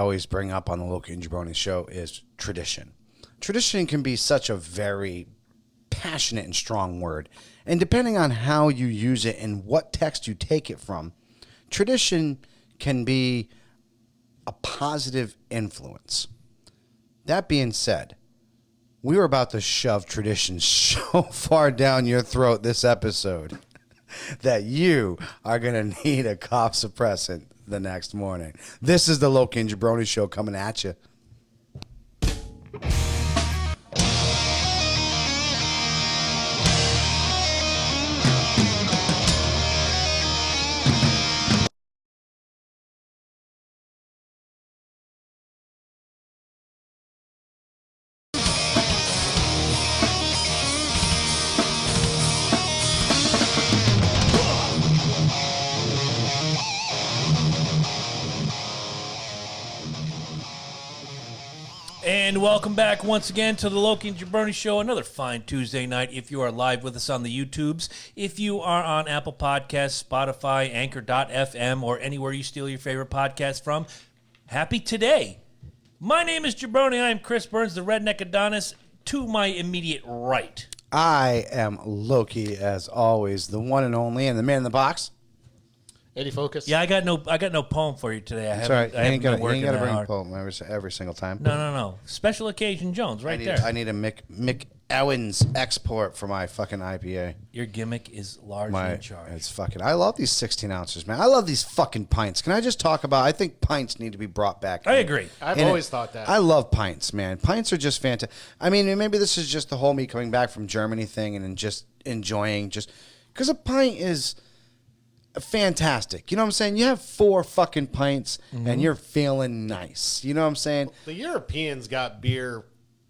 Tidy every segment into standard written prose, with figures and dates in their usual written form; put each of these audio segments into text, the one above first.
always bring up on the Loki and Jabroni show is tradition. Tradition can be such a very passionate and strong word. And depending on how you use it and what text you take it from, tradition can be a positive influence. That being said, we were about to shove tradition so far down your throat this episode that you are going to need a cough suppressant the next morning. This is the Loki and Jabroni show coming at you. And welcome back once again to the Loki and Jabroni Show. Another fine Tuesday night if you are live with us on the YouTubes. If you are on Apple Podcasts, Spotify, Anchor.fm, or anywhere you steal your favorite podcast from, happy today. My name is Jabroni. I am Chris Burns, the Redneck Adonis. To my immediate right, I am Loki, as always, the one and only, and the man in the box. Eddie Focus. yeah, I got no poem for you today. That's all right. I haven't been working got to that bring a hard. poem every single time. No. Special occasion Jones, right there. I need a Mick Owens export for my fucking IPA. Your gimmick is large and in charge. It's fucking. I love these 16 ounces, man. I love these fucking pints. Can I just talk about? I think pints need to be brought back. I agree. I've always thought that. I love pints, man. Pints are just fantastic. I mean, maybe this is just the whole me coming back from Germany thing and just enjoying because a pint is fantastic. You know what I'm saying? You have 4 fucking pints and you're feeling nice. You know what I'm saying? The Europeans got beer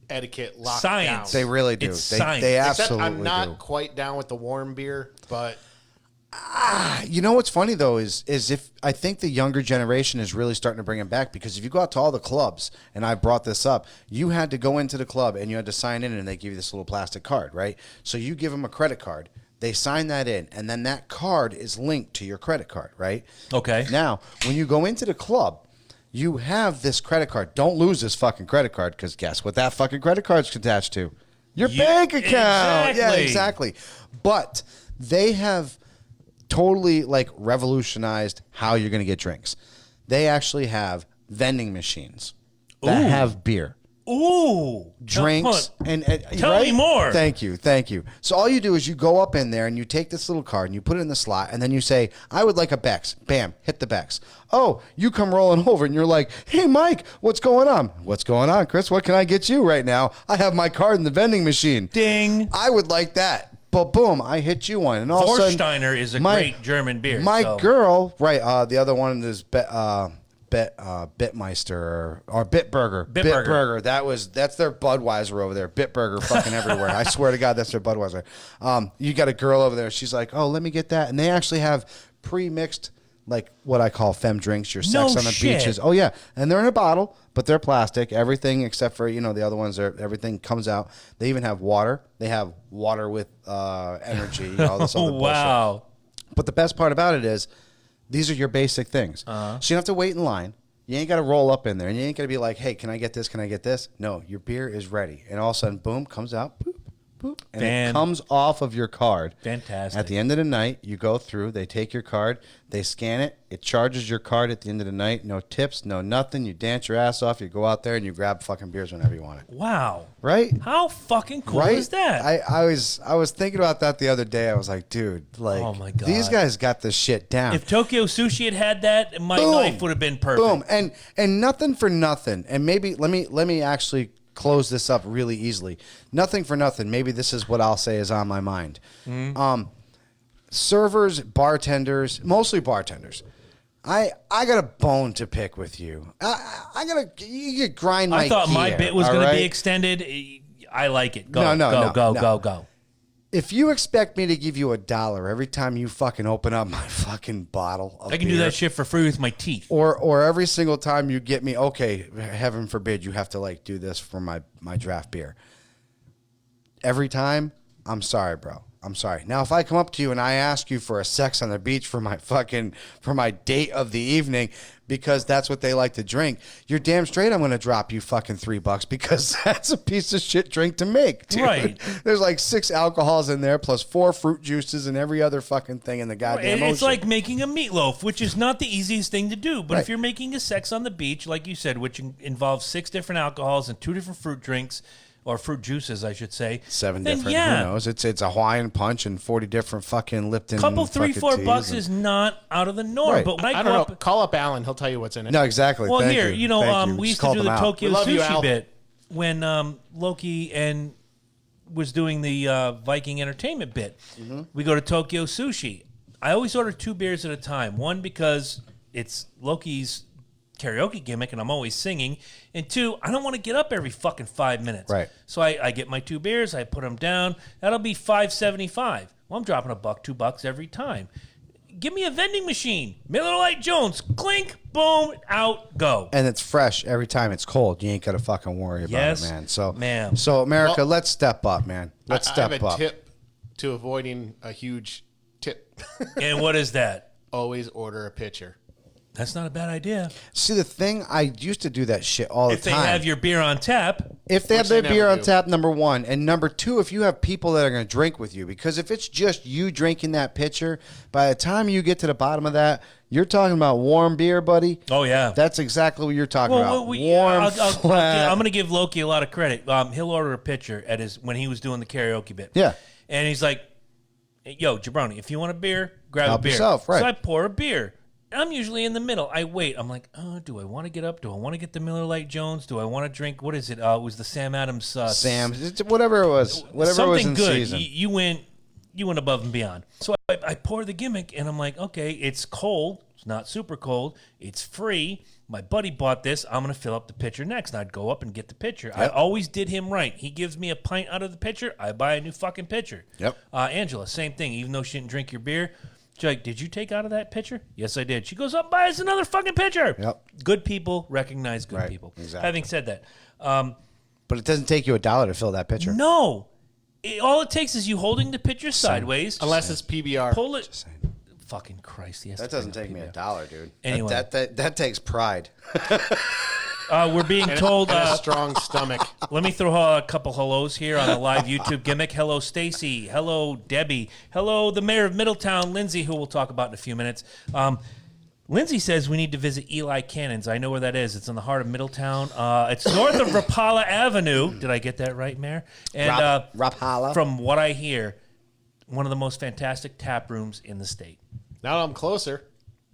etiquette locked Science. down. They really do. It's science. They Except absolutely I'm not do. quite down with the warm beer, but You know what's funny though is if I think the younger generation is really starting to bring it back, because if you go out to all the clubs, and I brought this up, you had to go into the club and you had to sign in and they give you this little plastic card, right? So you give them a credit card, they sign that in, and then that card is linked to your credit card, right? Okay. Now, when you go into the club, you have this credit card. Don't lose this fucking credit card, because guess what that fucking credit card's attached to? Your bank account. Yeah, exactly. But they have totally like revolutionized how you're going to get drinks. They actually have vending machines that have beer, drinks, and Tell me more. Thank you. So all you do is you go up in there and you take this little card and you put it in the slot, and then you say, I would like a Bex. Bam, hit the Bex. Oh, you come rolling over and you're like, hey, Mike, what's going on? What's going on, Chris? What can I get you right now? I have my card in the vending machine. Ding. I would like that. But boom, I hit you one. And all of a sudden, Vorsteiner is a great German beer. my girl, right, the other one is Bitmeister or Bitburger. Bitburger. That's their Budweiser over there. Bitburger fucking everywhere. I swear to God, that's their Budweiser. You got a girl over there. She's like, oh, let me get that. And they actually have pre-mixed, like what I call femme drinks, your sex on the beaches. Oh, yeah. And they're in a bottle, but they're plastic. Everything except for, the other ones, everything comes out. They even have water. They have water with energy. All this other bullshit. Wow. But the best part about it is, these are your basic things. So you don't have to wait in line. You ain't got to roll up in there. And you ain't got to be like, hey, can I get this? Can I get this? No, your beer is ready. And all of a sudden, boom, comes out, boop, boop. And it comes off of your card. Fantastic. At the end of the night, you go through, they take your card, they scan it, it charges your card at the end of the night. No tips, no nothing. You dance your ass off. You go out there and you grab fucking beers whenever you want it. Wow. Right? How fucking cool Right? is that? I was thinking about that the other day. I was like, dude, like, Oh my God. these guys got this shit down. If Tokyo Sushi had that, my Boom. life would have been perfect. Boom. And nothing for nothing. And maybe let me actually close this up really easily. Nothing for nothing. Maybe this is what I'll say is on my mind. Servers, bartenders, mostly bartenders. I got a bone to pick with you. You could grind my I thought my gear, bit was all going to be right? extended. I like it. Go, No. go. If you expect me to give you $1 every time you fucking open up my fucking bottle of I can do beer, that shit for free with my teeth. or every single time you get me, okay, heaven forbid you have to like do this for my draft beer. Every time, I'm sorry, bro. I'm sorry. Now, if I come up to you and I ask you for a sex on the beach for my date of the evening, because that's what they like to drink, you're damn straight I'm going to drop you fucking $3 because that's a piece of shit drink to make, dude. Right. There's like 6 alcohols in there plus 4 fruit juices and every other fucking thing in the goddamn It's ocean. like making a meatloaf, which is not the easiest thing to do. But Right. if you're making a sex on the beach, like you said, which involves 6 different alcohols and 2 different fruit drinks, or fruit juices, I should say. 7 then different, yeah, who knows? It's a Hawaiian punch and 40 different fucking Lipton. couple fucking $3-4 teas is not out of the norm. Right. But when I go don't know. up, Call up Alan. He'll tell you what's in it. No, exactly. well, Thank here, you. we Just used to called do them the out. Tokyo We love you, sushi Al. bit when Loki and was doing the Viking Entertainment bit. Mm-hmm. We go to Tokyo Sushi. I always order 2 beers at a time. One, because it's Loki's karaoke gimmick and I'm always singing. And 2, I don't want to get up every fucking 5 minutes. Right. So I get my 2 beers, I put them down. That'll be $5.75. Well, I'm dropping $1, $2 every time. Give me a vending machine. Miller Lite Jones. Clink, boom, out, go. And it's fresh every time it's cold. You ain't got to fucking worry about Yes, it, man. So, ma'am. So, America, Well, let's step up, man. Let's I step have a up. tip to avoiding a huge tip. And what is that? Always order a pitcher. That's not a bad idea. See, the thing, I used to do that shit all If the they time. have your beer on tap, If they have Which their they beer never on do. tap, number 1. And number 2, if you have people that are going to drink with you. Because if it's just you drinking that pitcher, by the time you get to the bottom of that, you're talking about warm beer, buddy. oh yeah. That's exactly what you're talking about. Warm, flat. I'm going to give Loki a lot of credit. He'll order a pitcher at when he was doing the karaoke bit. Yeah. And he's like, yo, Jabroni, if you want a beer, grab Help a beer. yourself, right. So I pour a beer. I'm usually in the middle. I wait. I'm like, oh, do I want to get up? Do I want to get the Miller Lite Jones? Do I want to drink? What is it? It was the Sam Adams. Sam, whatever it was. Whatever something was in good. season. You went above and beyond. So I pour the gimmick, and I'm like, okay, it's cold. It's not super cold. It's free. My buddy bought this. I'm going to fill up the pitcher next. And I'd go up and get the pitcher. I always did him right. He gives me a pint out of the pitcher. I buy a new fucking pitcher. Yep. Angela, same thing. Even though she didn't drink your beer, she's like, did you take out of that pitcher? Yes, I did. She goes up, buys another fucking pitcher. Yep. Good people recognize good Right, people. exactly. Having said that, But it doesn't take you $1 to fill that pitcher. no. All it takes is you holding the pitcher sideways. Unless it's PBR. Pull it. Just saying. Fucking Christ. That doesn't take me $1, dude. Anyway. That takes pride. We're being told. And a strong stomach. Let me throw a couple hellos here on the live YouTube gimmick. Hello, Stacy. Hello, Debbie. Hello, the mayor of Middletown, Lindsay, who we'll talk about in a few minutes. Lindsay says we need to visit Eli Cannon's. I know where that is. It's in the heart of Middletown. It's north of Rapala Avenue. Did I get that right, Mayor? And Rapala. from what I hear, one of the most fantastic tap rooms in the state. Now I'm closer.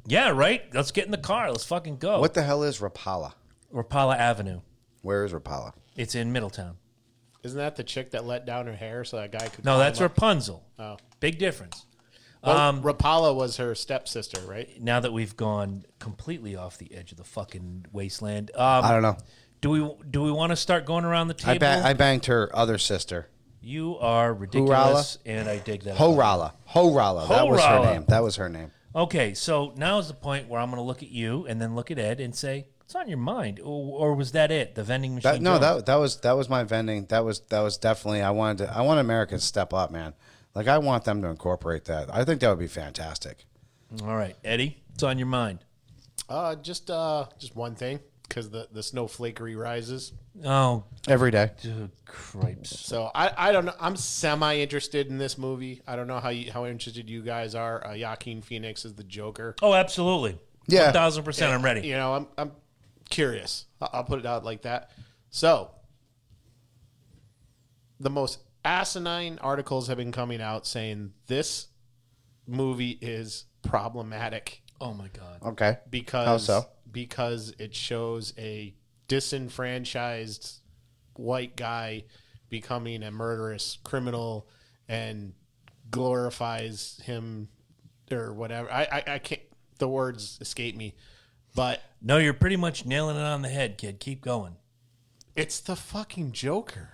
Yeah, right? Let's get in the car. Let's fucking go. What the hell is Rapala? Rapala Avenue. Where is Rapala? It's in Middletown. Isn't that the chick that let down her hair so that guy could? No, climb that's up? Rapunzel. Oh. Big difference. Well, Rapala was her stepsister, right? Now that we've gone completely off the edge of the fucking wasteland, I don't know. do we want to start going around the table? I banged her other sister. You are ridiculous, and I dig that. Horala. Horala. That was her Horala. name. That was her name. Okay, so now is the point where I'm going to look at you and then look at Ed and say, "What's on your mind?" Or was that it? The vending machine? That was my vending. That was definitely I want America to step up, man. Like I want them to incorporate that. I think that would be fantastic. All right, Eddie, what's on your mind? Just one thing, because the snowflakery rises. Oh, Every day. dude, cripes. So I don't know. I'm semi interested in this movie. I don't know how interested you guys are. Joaquin Phoenix is the Joker. Oh, absolutely. Yeah. 1,000%. I'm ready. You know, I'm curious. I'll put it out like that. So the most asinine articles have been coming out saying this movie is problematic Oh my God. Okay. because How so? because it shows a disenfranchised white guy becoming a murderous criminal and glorifies him or whatever. I can't, the words escape me, but No, you're pretty much nailing it on the head, kid. Keep going. it's the fucking Joker.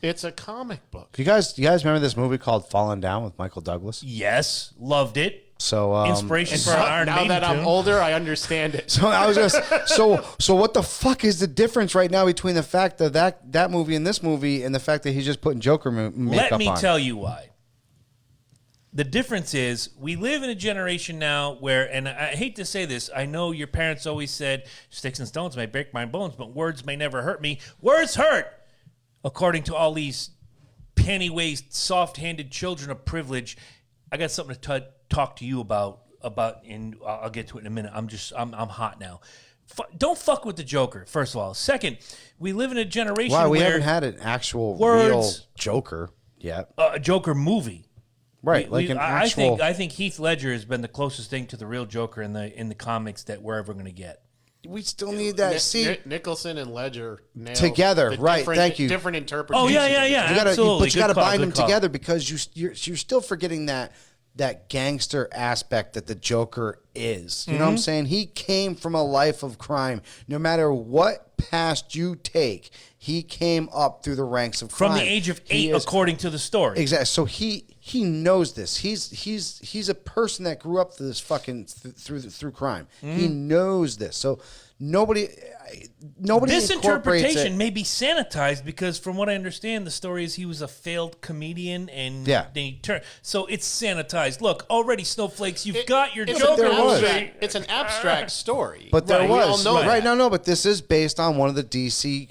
It's a comic book. You guys remember this movie called Fallen Down with Michael Douglas? Yes, loved it. So Inspiration for an Iron Now Maiden that I'm tune. older, I understand it. So I was just so what the fuck is the difference right now between the fact that movie and this movie and the fact that he's just putting Joker makeup Let me on? tell you why. The difference is we live in a generation now where, and I hate to say this, I know your parents always said, sticks and stones may break my bones, but words may never hurt me. Words hurt, according to all these panty-waist, soft-handed children of privilege. I got something to talk to you about, and I'll get to it in a minute. I'm hot now. Don't fuck with the Joker, first of all. Second, we live in a generation Wow, we where haven't had an actual words- real Joker yet. a Joker movie. Right, like an actual... I think Heath Ledger has been the closest thing to the real Joker in the comics that we're ever going to get. We still need that. See, Nicholson and Ledger nailed together, the right? Thank you. Different interpretations. Oh, yeah, you gotta, absolutely. but you got to Good call, bind good them call. together because you're still forgetting that gangster aspect that the Joker is. You know Mm-hmm. what I'm saying? He came from a life of crime. No matter what past you take, he came up through the ranks of crime. From the age of 8, He is- according to the story. Exactly. So he knows this. He's a person that grew up through this fucking through crime. He knows this. So nobody This incorporates interpretation it. may be sanitized because, from what I understand, the story is he was a failed comedian and Yeah. then he turned. So it's sanitized. Look, already, Snowflakes, you've got your It's Joker there was. movie. It's an abstract story. But there Right, we all was know right that. no, but this is based on one of the DC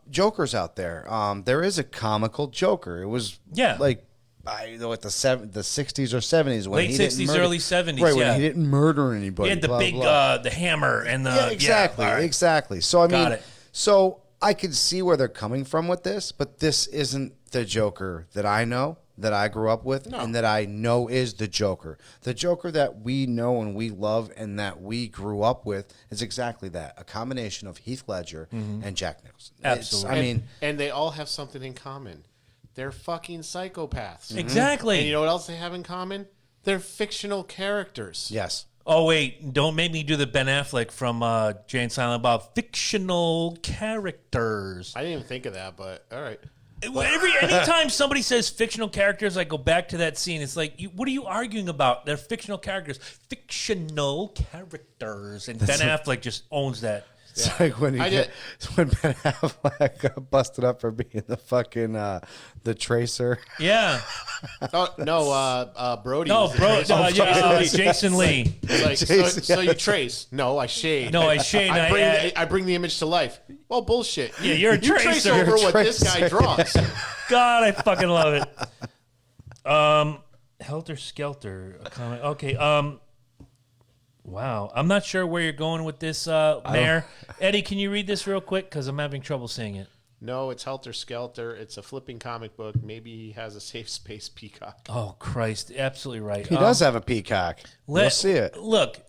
Jokers out there. There is a comical Joker. It was Yeah. like I know at the 60s or 70s when Late he didn't 60s, murder- early 70s, right yeah. when he didn't murder anybody. He had the blah, big, blah. the hammer and the Yeah, exactly, all right. exactly. So I Got mean, it. so I could see where they're coming from with this, but this isn't the Joker that I know, that I grew up with, and that I know is the Joker. The Joker that we know and we love and that we grew up with is exactly that—a combination of Heath Ledger and Jack Nicholson. Absolutely. I mean, and they all have something in common. They're fucking psychopaths. Exactly. And you know what else they have in common? They're fictional characters. yes. Oh, wait. Don't make me do the Ben Affleck from Jay and Silent Bob. Fictional characters. I didn't even think of that, but all right. Anytime somebody says fictional characters, I go back to that scene. It's like, what are you arguing about? They're fictional characters. Fictional characters. And Ben Affleck just owns that. It's like when I when Ben Affleck got busted up for being the fucking the tracer. Yeah. Oh no, Brody. No, was the bro. tracer. Jason Lee. Like, Jason, so you trace? No, I shade. No, I shade, I I bring, add- I bring the image to life. Well, bullshit. Yeah, you're a You trace tracer. over You're a what this guy tracer. draws. God, I fucking love it. Helter Skelter. A comment. Okay. Wow. I'm not sure where you're going with this, Mayor. Eddie, can you read this real quick? Because I'm having trouble seeing it. No, it's Helter Skelter. It's a flipping comic book. Maybe he has a safe space peacock. Oh, Christ. Absolutely right. He does have a peacock. We'll see it. Look,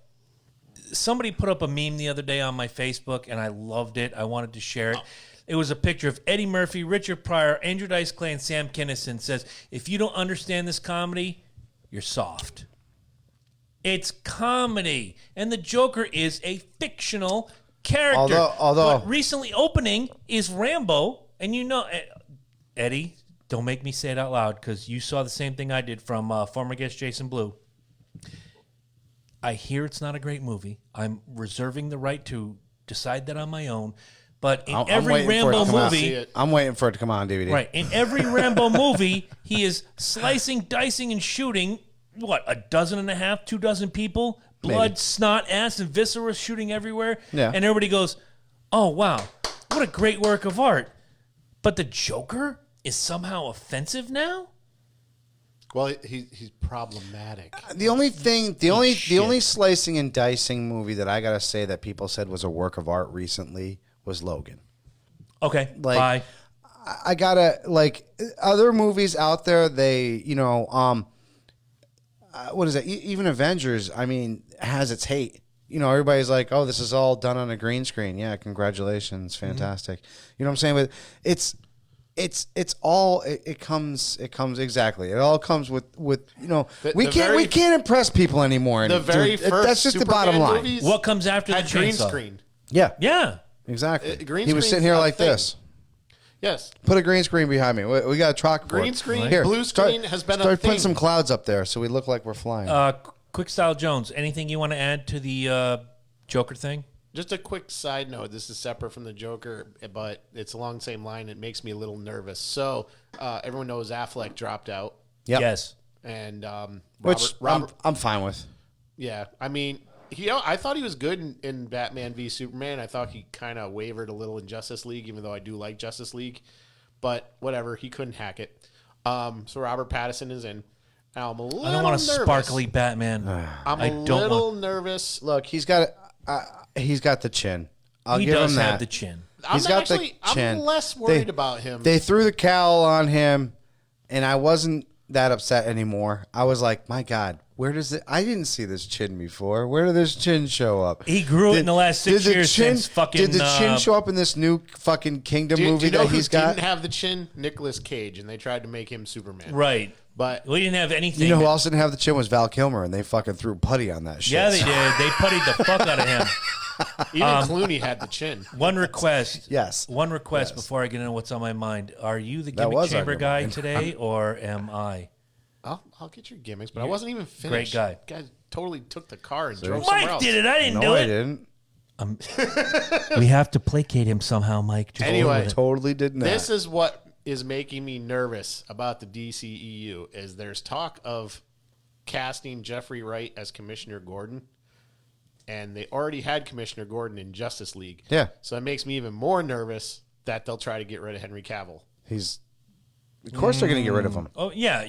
somebody put up a meme the other day on my Facebook, and I loved it. I wanted to share it. It was a picture of Eddie Murphy, Richard Pryor, Andrew Dice Clay, and Sam Kinison. Says, if you don't understand this comedy, you're soft. It's comedy. And the Joker is a fictional character. Although- But recently opening is Rambo. And you know, Eddie, don't make me say it out loud because you saw the same thing I did from former guest Jason Blue. I hear it's not a great movie. I'm reserving the right to decide that on my own. But in I'm every waiting for it to Rambo come out. See movie, it. I'm waiting for it to come out on DVD. right? In every Rambo movie, he is slicing, dicing, and shooting. What, a dozen and a half, 2 dozen people? Blood, Maybe. snot, ass, and viscera shooting everywhere. Yeah. And everybody goes, "Oh wow, what a great work of art!" But the Joker is somehow offensive now. Well, he's problematic. The only thing, the only shit. slicing and dicing movie that I gotta say that people said was a work of art recently was Logan. Okay, Like, bye. I gotta like other movies out there. They, what is that? Even Avengers, I mean, has its hate. You know, everybody's like, "Oh, this is all done on a green screen." Yeah, congratulations, fantastic. You know what I'm saying? But it's all it comes exactly. It all comes with we can't impress people anymore. The very Dude, first that's just the Superman bottom line. movies What comes after the had green chainsaw? screen. Yeah, Yeah. exactly. Green he was screen's sitting here a like thing. this. Yes. Put a green screen behind me. We got a chalkboard. Green screen, blue screen has been a Start putting thing. some clouds up there so we look like we're flying. Quick Style Jones, anything you want to add to the Joker thing? Just a quick side note. This is separate from the Joker, but it's along the same line. It makes me a little nervous. So everyone knows Affleck dropped out. Yep. Yes. and Which Robert, I'm fine with. yeah, I mean, I thought he was good in Batman v Superman. I thought he kind of wavered a little in Justice League, even though I do like Justice League. But whatever, he couldn't hack it. So Robert Pattinson is in. Now I'm a little I don't want a nervous. sparkly Batman. I'm I a don't little want. nervous. Look, he's got the chin. I'll He give does him have that. the chin. He's got the chin. I'm less worried about him. They threw the cowl on him, and I wasn't that upset anymore. I was like, my God, where does it? I didn't see this chin before. Where did this chin show up? He grew it in the last 6 did the years chin- since fucking. Did the chin show up in this new fucking Kingdom do you movie know that who he's got? didn't have the chin? Nicolas Cage, and they tried to make him Superman. Right. But We didn't have anything. You know who else didn't have the chin was Val Kilmer, and they fucking threw putty on that shit. Yeah, they did. They puttied the fuck out of him. even Clooney had the chin. One request. Yes. One request Yes. before I get into what's on my mind. Are you the That gimmick was on chamber your guy mind. today, or am I? I'll get your gimmicks, but I wasn't even finished. guy. Guys totally took the car and drove somewhere Mike else. did it. I didn't No, do I it. didn't. We have to placate him somehow, Mike. Just Anyway. deal with it. Totally did not. This is what is making me nervous about the DCEU is there's talk of casting Jeffrey Wright as Commissioner Gordon, and they already had Commissioner Gordon in Justice League. Yeah. So it makes me even more nervous that they'll try to get rid of Henry Cavill. Of course they're going to get rid of him. Oh yeah,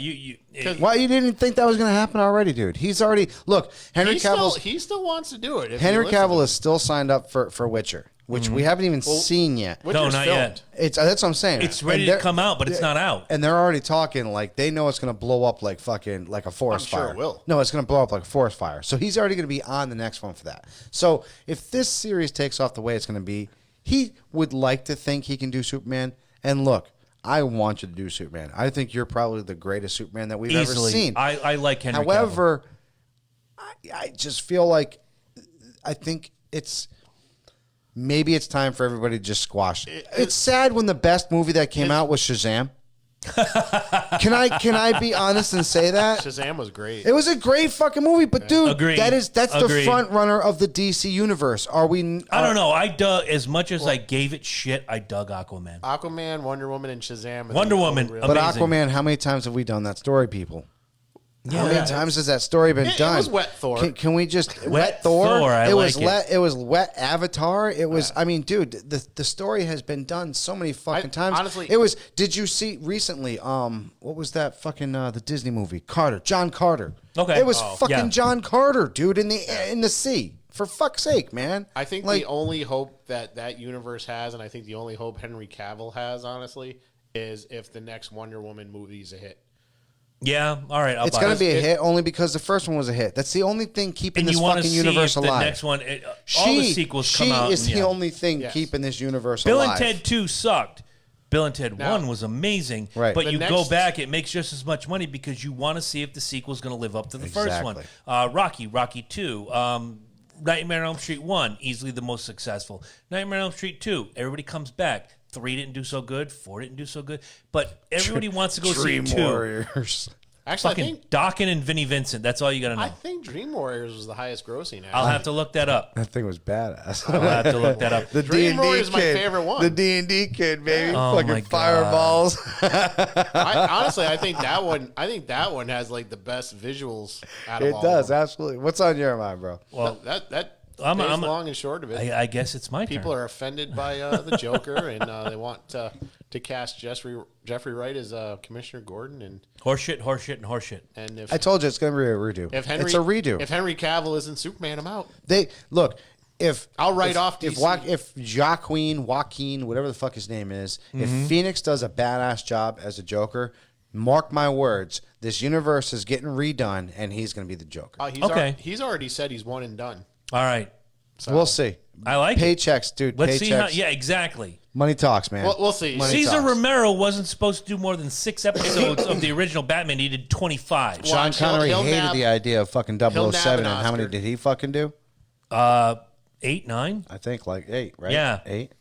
Why you didn't think that was going to happen already, dude? He's already look. Henry He still wants to do it. if Henry you listen to Cavill him. is still signed up for Witcher, which we haven't even seen yet. No, Witcher's not filmed. yet. It's that's what I'm saying. It's And ready to they're- come out, but it's not out. And they're already talking like they know it's going to blow up like fucking like a forest I'm sure fire. it will. No, it's going to blow up like a forest fire. So he's already going to be on the next one for that. So if this series takes off the way it's going to be, he would like to think he can do Superman. And look, I want you to do Superman. I think you're probably the greatest Superman that we've Easily. ever seen. I like Henry Cavill. However, I just feel like I think maybe it's time for everybody to just squash. It's sad when the best movie that came out was Shazam. Can I be honest and say that? Shazam was great. It was a great fucking movie, but dude, Agreed. that's the Agreed. front runner of the DC universe. Are we? I don't know. I dug as much as I gave it shit. I dug Aquaman. Aquaman, Wonder Woman, and Shazam. Wonder Woman, Really- But amazing. Aquaman, how many times have we done that story, people? Yeah. How many times has that story been It done? was Wet Thor. Can we just Wet Thor? Thor, I it was like it. It was wet Avatar. It was. I mean, dude, the story has been done so many fucking times. honestly- it was. Did you see recently? What was that fucking the Disney movie? Carter, John Carter. Okay. It was Oh, fucking yeah. John Carter, dude, in the sea. For fuck's sake, man. I think like, the only hope that universe has, and I think the only hope Henry Cavill has, honestly, is if the next Wonder Woman movie is a hit. Yeah. All right. I'll it's buy gonna it. be a hit only because the first one was a hit. That's the only thing keeping And this you want to fucking see universe if the alive. next one. All the sequels come out. She is and, the yeah. only thing Yes. keeping this universe Bill alive. and Ted 2 sucked. Bill and Ted Now- 1 was amazing. Right. But The you go next- back, it makes just as much money because you want to see if the sequel's going to live up to the first one. Exactly. Rocky 2, Nightmare on Elm Street 1, easily the most successful. Nightmare on Elm Street 2, everybody comes back. 3 didn't do so good. 4 didn't do so good. But everybody wants to go Dream see 2. Warriors. Actually, Fucking Dokken and Vinnie Vincent. That's all you got to know. I think Dream Warriors was the highest grossing. I'll have to look that up. That thing was badass. I'll have to look that up. The Dream D&D Warriors is my kid. favorite one. The D&D kid, baby. Oh my Fucking God. fireballs. Honestly, I think that one. I think that one has like the best visuals out of It all. does, Of them. absolutely. What's on your mind, bro? Well, That I'm- stays I'm- long and short of it. I guess it's my People turn. are offended by the Joker, and they want to cast Jeffrey Wright as Commissioner Gordon, and Horseshit. if I told you it's going to be a redo. if Henry it's a redo. if Henry Cavill isn't Superman, I'm out. They look. If I'll write if, off if DC. if Joaquin, whatever the fuck his name is, Mm-hmm. if Phoenix does a badass job as a Joker, mark my words, this universe is getting redone, and he's going to be the Joker. Okay. He's already said he's one and done. All right. So We'll see. I like it. Paychecks, dude. Let's paychecks. see how. Yeah, exactly. Money talks, man. We'll see. Money Caesar talks. Romero wasn't supposed to do more than 6 episodes of the original Batman. He did 25. Well, Sean Watch, he'll- Connery he'll hated nab- the idea of fucking he'll nab 007, an and how many Oscar. did he fucking do? 8, 9. I think like 8, right? Yeah. 8.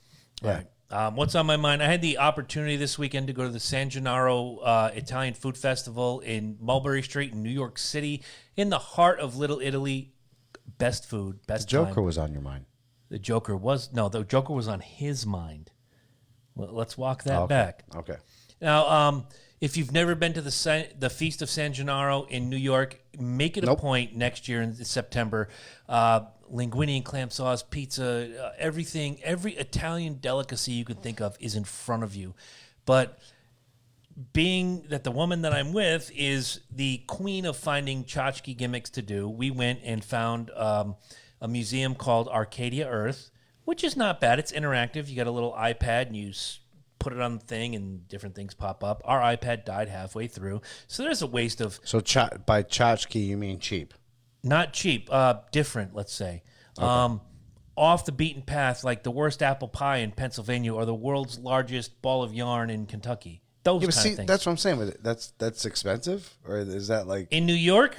Yeah. What's on my mind? I had the opportunity this weekend to go to the San Gennaro Italian Food Festival in Mulberry Street in New York City, in the heart of Little Italy. Best food, best Joker time. was on your mind. The Joker was on his mind. Well, let's walk that Okay. back. Okay. Now, if you've never been to the Feast of San Gennaro in New York, make it a point next year in September. Linguine and clam sauce, pizza, everything, every Italian delicacy you could think of is in front of you. But being that the woman that I'm with is the queen of finding tchotchke gimmicks to do, we went and found a museum called Arcadia Earth, which is not bad. It's interactive. You got a little iPad and you put it on the thing and different things pop up. Our iPad died halfway through. So there's a waste of... So by tchotchke, you mean cheap? Not cheap. Different, let's say. Okay. Off the beaten path, like the worst apple pie in Pennsylvania or the world's largest ball of yarn in Kentucky. Those kind of things. That's what I'm saying. That's expensive, or is that like in New York?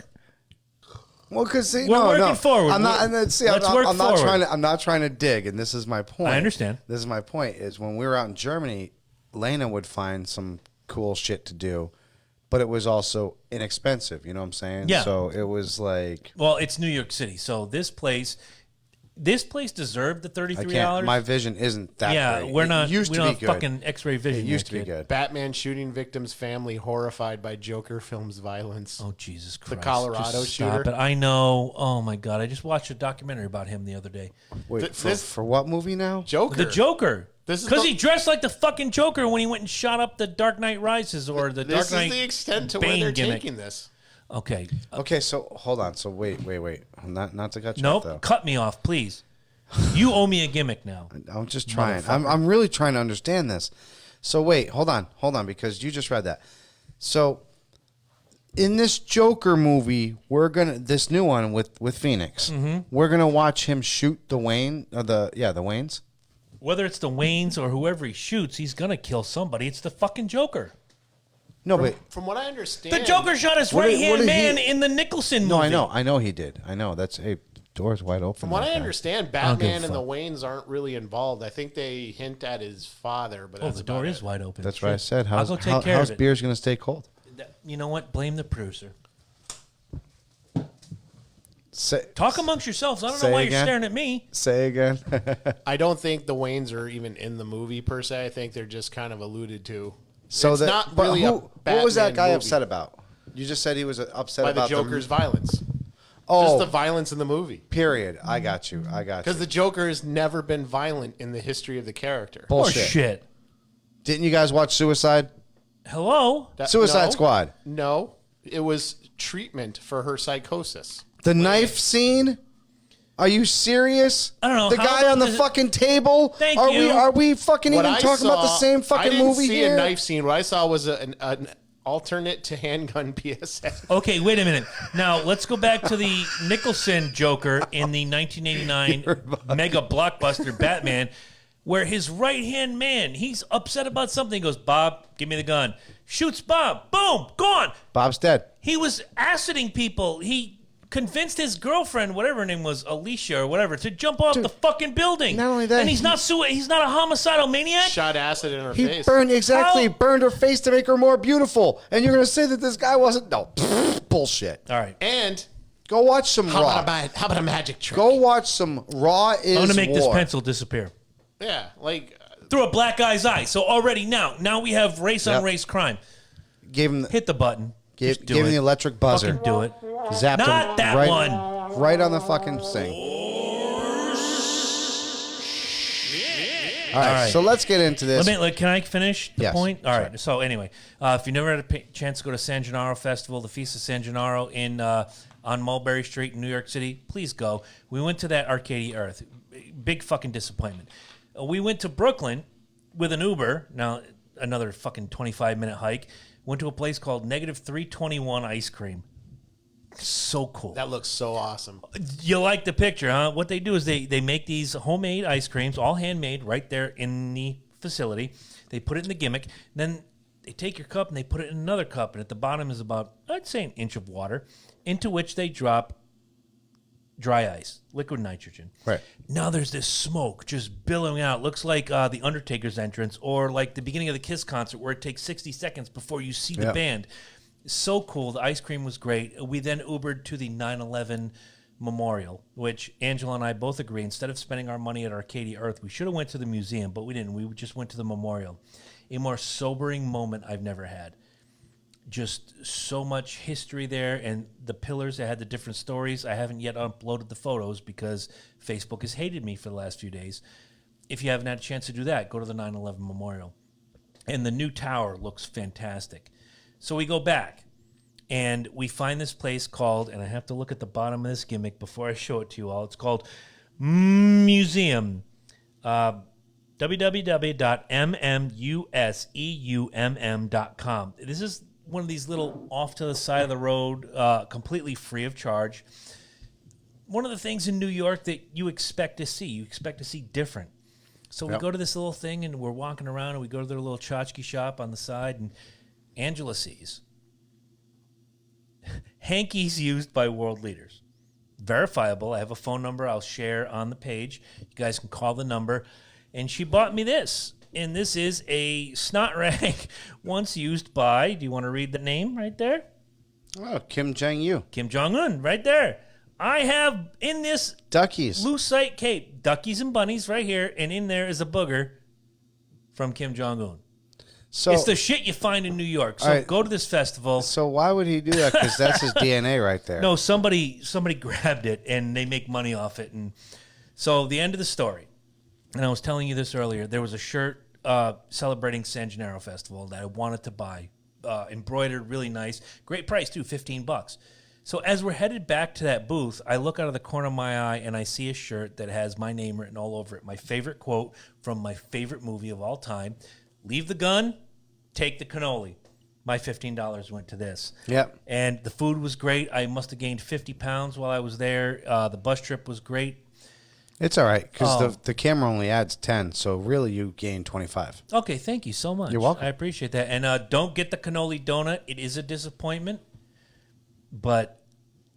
Well, because we're working forward. I'm not. Let's work I'm not forward. I'm not trying to dig, and this is my point. I understand. This is my point. Is when we were out in Germany, Lena would find some cool shit to do, but it was also inexpensive. You know what I'm saying? Yeah. So it was like, well, it's New York City, so this place deserved the $33. My vision isn't that. Yeah, great. we're not. It used we to don't be have good. fucking X-ray vision. It used to here, be kid. good. Batman shooting victim's family horrified by Joker film's violence. Oh Jesus Christ! Colorado Just stop shooter? it. I know. Oh my God! I just watched a documentary about him the other day. Wait, This- for what movie now? Joker. The Joker. This is Because the- he dressed like the fucking Joker when he went and shot up the Dark Knight Rises or the This Dark Knight. is the extent to Bane where they're gimmick. taking this. Okay. Okay, so hold on. So wait. Not to cut you Nope. off, though. Cut me off, please. You owe me a gimmick now. I'm just trying. I'm really trying to understand this. So wait, hold on, because you just read that. So in this Joker movie, this new one with Phoenix, we're gonna watch him shoot the Waynes. Whether it's the Waynes or whoever he shoots, he's gonna kill somebody. It's the fucking Joker. No, but From what I understand, The Joker shot his What did- right what hand did he- man in the Nicholson movie. no, I know he did. I know that's door's wide open. From what right I there. understand, don't give a Batman and the fuck. Waynes aren't really involved. I think they hint at his father, but Oh, that's the door about is it. wide open. That's Shit. what I said. I'll go take care how's of it. beer's gonna stay cold? You know what? Blame the producer. Say Talk amongst yourselves. I don't Say know why again? you're staring at me. say again. I don't think the Waynes are even in the movie per se. I think they're just kind of alluded to. So It's that, not but really a what was that Batman guy movie. upset about? You just said he was upset By the about Joker's violence. Oh, Just the violence in the movie. period. I got you. Because the Joker has never been violent in the history of the character. Bullshit. Shit. Didn't you guys watch Suicide? Hello? Suicide no, Squad. No, it was treatment for her psychosis. The knife scene? Are you serious? I don't know, The how guy about on the this- fucking table? Thank are you. Are we fucking What even I talking about the saw- same fucking I didn't movie see here? a knife scene. What I saw was an alternate to handgun PSA. Okay, wait a minute. Now, let's go back to the Nicholson Joker in the 1989 mega blockbuster Batman, where his right-hand man, he's upset about something. He goes, Bob, give me the gun. Shoots Bob. Boom, gone. Bob's dead. He was aciding people. He convinced his girlfriend, whatever her name was, Alicia or whatever, to jump off the fucking building. not only that, and he's not a homicidal maniac. Shot acid in her He face. burned How? burned her face to make her more beautiful. And you're gonna say that this guy wasn't? No, bullshit. All right. And Go watch some how Raw. about a magic trick? Go watch some Raw. Is I'm going to make this War. pencil disappear. Yeah, like Through a black guy's eye. So already now we have race on Yep. race crime. Gave him Hit the button. Just do gave him it. the electric buzzer. Fucking do it. Zapped Not him that right, one. right on the fucking thing. All right, so let's get into this. Can I finish the Yes, point? All sorry. right. So anyway, if you never had a chance to go to San Gennaro Festival, the Feast of San Gennaro on Mulberry Street in New York City, please go. We went to that Arcadia Earth. Big fucking disappointment. We went to Brooklyn with an Uber. Now, another fucking 25-minute hike. Went to a place called Negative 321 Ice Cream. So cool. that looks so awesome. You like the picture, huh? What they do is they make these homemade ice creams, all handmade, right there in the facility. They put it in the gimmick. Then they take your cup and they put it in another cup. And at the bottom is about, I'd say, an inch of water, into which they drop dry ice, liquid nitrogen. Right. Now there's this smoke just billowing out. Looks like the Undertaker's entrance or like the beginning of the Kiss concert where it takes 60 seconds before you see the Yeah. band. So cool. The ice cream was great. We then Ubered to the 9/11 memorial, which Angela and I both agree, instead of spending our money at Arcadia Earth, we should have went to the museum, but we didn't. We just went to the memorial. a more sobering moment I've never had. Just so much history there, and the pillars that had the different stories. I haven't yet uploaded the photos because Facebook has hated me for the last few days. If you haven't had a chance to do that, go to the 9/11 Memorial. And the new tower looks fantastic. So we go back, and we find this place called, and I have to look at the bottom of this gimmick before I show it to you all. It's called Museum. www.mmuseum.com. This is one of these little off to the side of the road, completely free of charge. One of the things in New York that you expect to see different. So we go to this little thing, and we're walking around, and we go to their little tchotchke shop on the side, and Angela sees hankies used by world leaders. Verifiable. I have a phone number I'll share on the page. You guys can call the number. And she bought me this. And this is a snot rag once used by, do you want to read the name right there? Oh, Kim Jong-il. Kim Jong-un, right there. I have in this Duckies. lucite cape, duckies and bunnies right here, and in there is a booger from Kim Jong-un. So It's the shit you find in New York. So All right. go to this festival. So why would he do that? Because that's his DNA right there. No, somebody grabbed it, and they make money off it. And so the end of the story, and I was telling you this earlier, there was a shirt celebrating San Gennaro Festival that I wanted to buy, embroidered, really nice, great price too, $15. So as we're headed back to that booth, I look out of the corner of my eye and I see a shirt that has my name written all over it. My favorite quote from my favorite movie of all time: "Leave the gun, take the cannoli." My $15 went to this. Yep. And the food was great. I must have gained 50 pounds while I was there. The bus trip was great. It's all right because the camera only adds 10, so really you gain 25. Okay, thank you so much. You're welcome. I appreciate that. And don't get the cannoli donut. It is a disappointment, but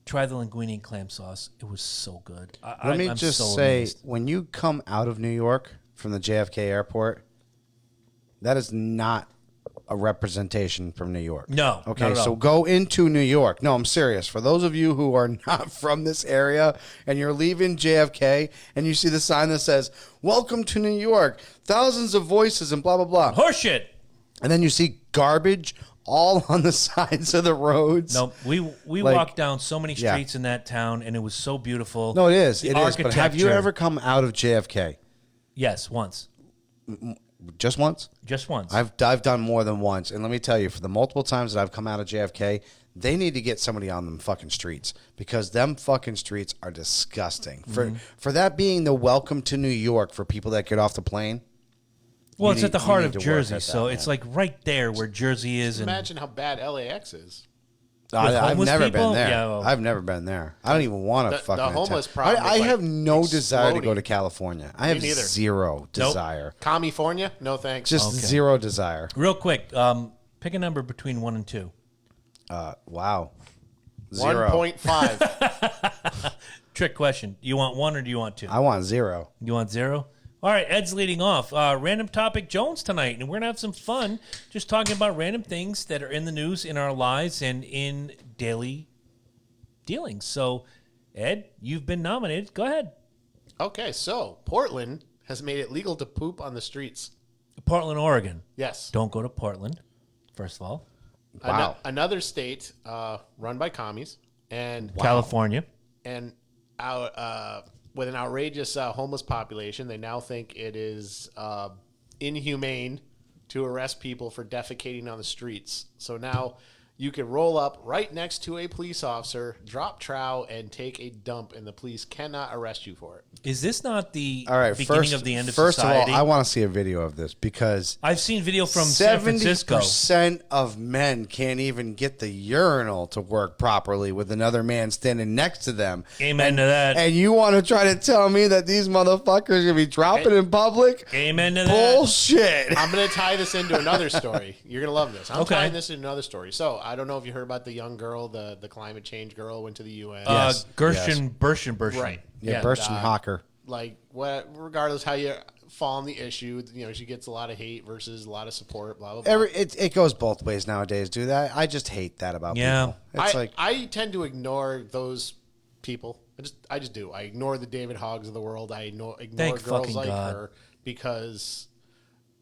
try the linguine and clam sauce. It was so good. Let me I'm just so say, amazed. when you come out of New York from the JFK airport, that is not a representation from New York. No, Okay, not at so all. go into New York. No, I'm serious. For those of you who are not from this area and you're leaving JFK and you see the sign that says, "Welcome to New York, thousands of voices," and blah, blah, blah. Horseshit. And then you see garbage all on the sides of the roads. No, we Like- walked down so many Yeah. streets in that town, and it was so beautiful. No, it is. The It is. But have you architecture- ever come out of JFK? Yes, once. Just once? Just once. I've done more than once, and let me tell you, for the multiple times that I've come out of JFK, they need to get somebody on them fucking streets because them fucking streets are disgusting. For that being the welcome to New York for people that get off the plane. well, you it's need- at the you heart need of to work Jersey, at that, so it's man. like right there where Jersey is. And Imagine how bad LAX is. I've homeless never people? been there. Yeah, well- I've never been there. I don't even want to The fucking. homeless attempt. problem I is, like, have no desire to go exploding. to California. I have neither. zero desire. California? No thanks. Just zero desire. real quick, pick a number between 1 and 2. Wow. Zero. 1.5. Trick question. Do you want 1 or do you want 2? I want zero. You want 0? All right, Ed's leading off. Random topic Jones tonight, and we're going to have some fun just talking about random things that are in the news, in our lives, and in daily dealings. So, Ed, you've been nominated. Go ahead. Okay, so Portland has made it legal to poop on the streets. Portland, Oregon. Yes. Don't go to Portland, first of all. Wow. Another state run by commies and California. and with an outrageous homeless population, they now think it is inhumane to arrest people for defecating on the streets. So now you can roll up right next to a police officer, drop trow, and take a dump, and the police cannot arrest you for it. Is this not the All right. beginning of the end of first society? of all, I want to see a video of this because I've seen video from San Francisco. 70% of men can't even get the urinal to work properly with another man standing next to them. Amen to that. And you want to try to tell me that these motherfuckers are going to be dropping in public? Amen to that. Bullshit. I'm going to tie this into another story. You're going to love this. I'm Okay. tying this into another story. So I don't know if you heard about the young girl, the climate change girl, went to the UN. Yes. Gershon. Right. Yeah, Burstyn Hawker. Like, what? Regardless how you fall on the issue, you know, she gets a lot of hate versus a lot of support. Blah blah blah. It goes both ways nowadays, dude. I just hate that about Yeah. people. It's like I tend to ignore those people. I just do. I ignore the David Hoggs of the world. I ignore Thank girls fucking like God. her because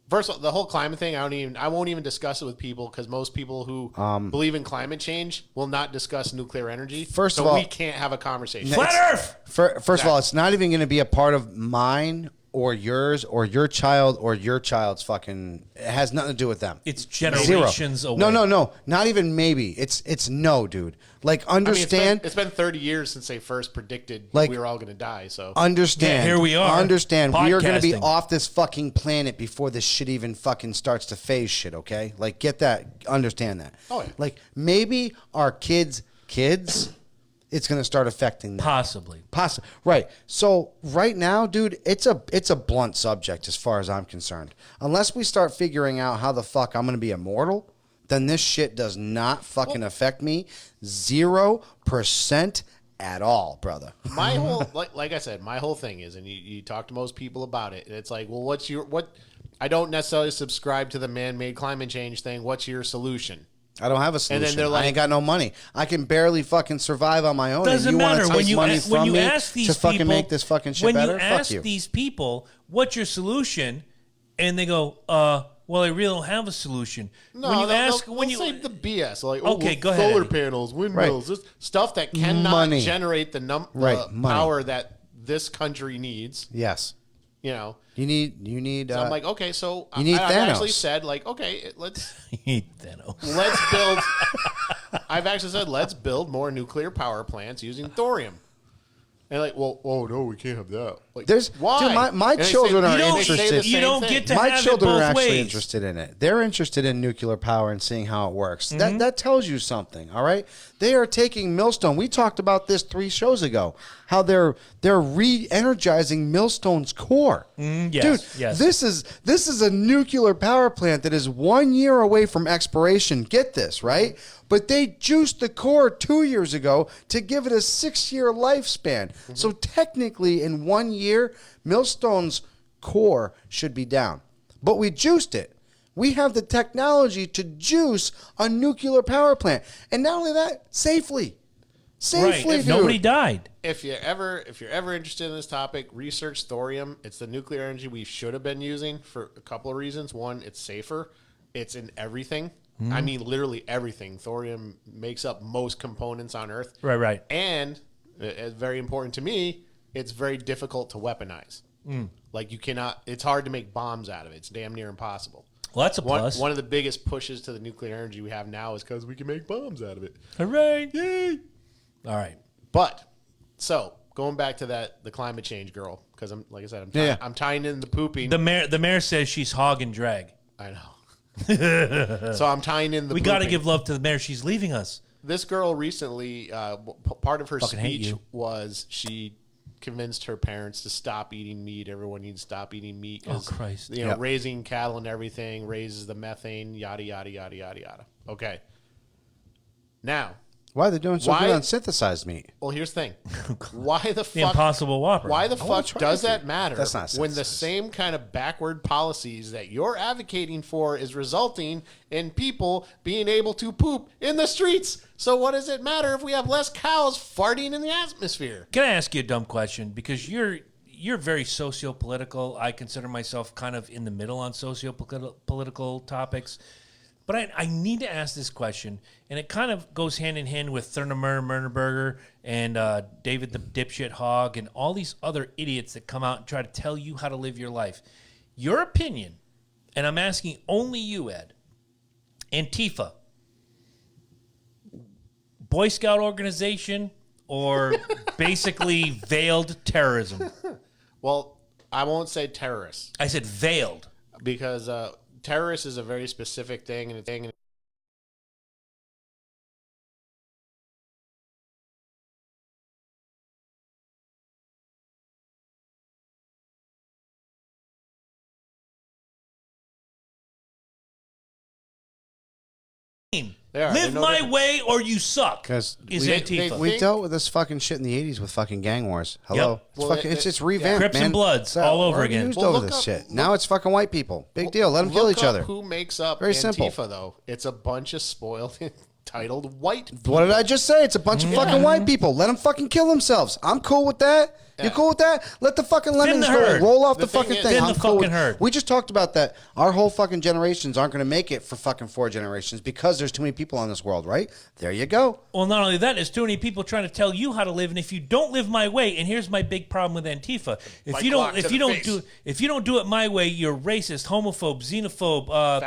First of all, the whole climate thing, I won't even discuss it with people because most people who believe in climate change will not discuss nuclear energy. First of all, we can't have a conversation. Flat Earth. First of all, it's not even going to be a part of mine or yours or your child or your child's fucking. It has nothing to do with them. It's generations away. No. Not even maybe. It's no, dude. Like, understand. It's been 30 years since they first predicted Like, we were all going to die. So understand. Yeah, here we are. Understand. We are going to be Podcasting. off this fucking planet before this shit even fucking starts to phase shit. Okay, like, get that. Understand that. Oh, yeah. Like, maybe our kids, it's going to start affecting them. Possibly. Right. So right now, dude, it's a blunt subject as far as I'm concerned. Unless we start figuring out how the fuck I'm going to be immortal, then this shit does not fucking affect me 0% at all, brother. my whole, like I said, my whole thing is, and you talk to most people about it, and it's like, well, what? I don't necessarily subscribe to the man-made climate change thing. What's your solution? I don't have a solution. then they're like- I ain't got no money. I can barely fucking survive on my own. Doesn't and you matter want to when take you money ask, from when you me ask these to fucking people, make this fucking shit when better. you Fuck ask you. these people, what's your solution, and they go, well, I really don't have a solution. No, when you they'll when you say the BS, like Okay, go ahead, solar Eddie. panels, windmills, this stuff that cannot Money. generate the Right, money. power that this country needs. Yes. You know, You need. so I'm like, okay, so you need I've actually Thanos. said, like, okay, let's Thanos. build. I've actually said, let's build more nuclear power plants using thorium. And like, well, oh no, we can't have that. Like, There's why? dude, my And they say- children are they say the interested. same You don't thing. get to My have children it both are actually ways. interested in it. They're interested in nuclear power and seeing how it works. Mm-hmm. That tells you something, all right? They are taking Millstone. We talked about this 3 shows ago. How they're re-energizing Millstone's core. yes, Dude, yes. this is a nuclear power plant that is 1 year away from expiration. Get this, right? But they juiced the core 2 years ago to give it a 6-year lifespan. So technically, in 1 year, Millstone's core should be down. But we juiced it. We have the technology to juice a nuclear power plant. And not only that, safely. Right. Safely, If dude. nobody died. If you're ever interested in this topic, research thorium. It's the nuclear energy we should have been using for a couple of reasons. One, it's safer. It's in everything. I mean, literally everything. Thorium makes up most components on Earth. Right. And it's very important to me. It's very difficult to weaponize. Like you cannot. It's hard to make bombs out of it. It's damn near impossible. Well, that's a plus. One of the biggest pushes to the nuclear energy we have now is because we can make bombs out of it. Hooray. Yay! All right. But so going back to the climate change girl, because I'm like I said, I'm tying in the pooping. The mayor says she's hog and drag. I know. So I'm tying in the. We got to pooping. give love to the mayor. She's leaving us. This girl recently. Part of her Fucking hate speech you. was she convinced her parents to stop eating meat. Everyone needs to stop eating meat. Oh, Christ. You know, Yep. raising cattle and everything raises the methane. Yada yada yada yada yada. Okay. Now, Why are they doing so Why- good on synthesized meat? well, here's the thing. Why the The fuck? Impossible Whopper. Why the wanna fuck try does it. that matter That's not when the sexist. same kind of backward policies that you're advocating for is resulting in people being able to poop in the streets? So what does it matter if we have less cows farting in the atmosphere? Can I ask you a dumb question? Because you're very socio-political. I consider myself kind of in the middle on socio-political topics. But I need to ask this question, and it kind of goes hand in hand with Thurner Murnerberger and David the Dipshit Hogg and all these other idiots that come out and try to tell you how to live your life. Your opinion, and I'm asking only you, Ed, Antifa, Boy Scout organization, or basically veiled terrorism? Well, I won't say terrorists I said veiled. because terrorist is a very specific thing and They are. Live They're no my different. way or you suck. 'Cause Is we- Antifa. We think- dealt with this fucking shit in the 80s with fucking gang wars. Hello? Yep. It's, Well, fucking, it's revamped, Crips man. and Bloods all over already again. used Well, over look this up- shit. Now it's fucking white people. Big deal. Let them kill Look each up other. Who makes up Very Antifa, simple. though? It's a bunch of spoiled, entitled white. What did I just say? It's a bunch of fucking white people. Let them fucking kill themselves. I'm cool with that. You cool with that? Let the fucking lemons the roll. herd. Roll off The the thing fucking is- thing. Thin I'm the cool fucking with- herd. We just talked about that. Our whole fucking generations aren't going to make it for fucking 4 generations because there's too many people on this world, right? There you go. Well, not only that, there's too many people trying to tell you how to live, and if you don't live my way, and here's my big problem with Antifa: if you don't do it my way, you're racist, homophobe, xenophobe,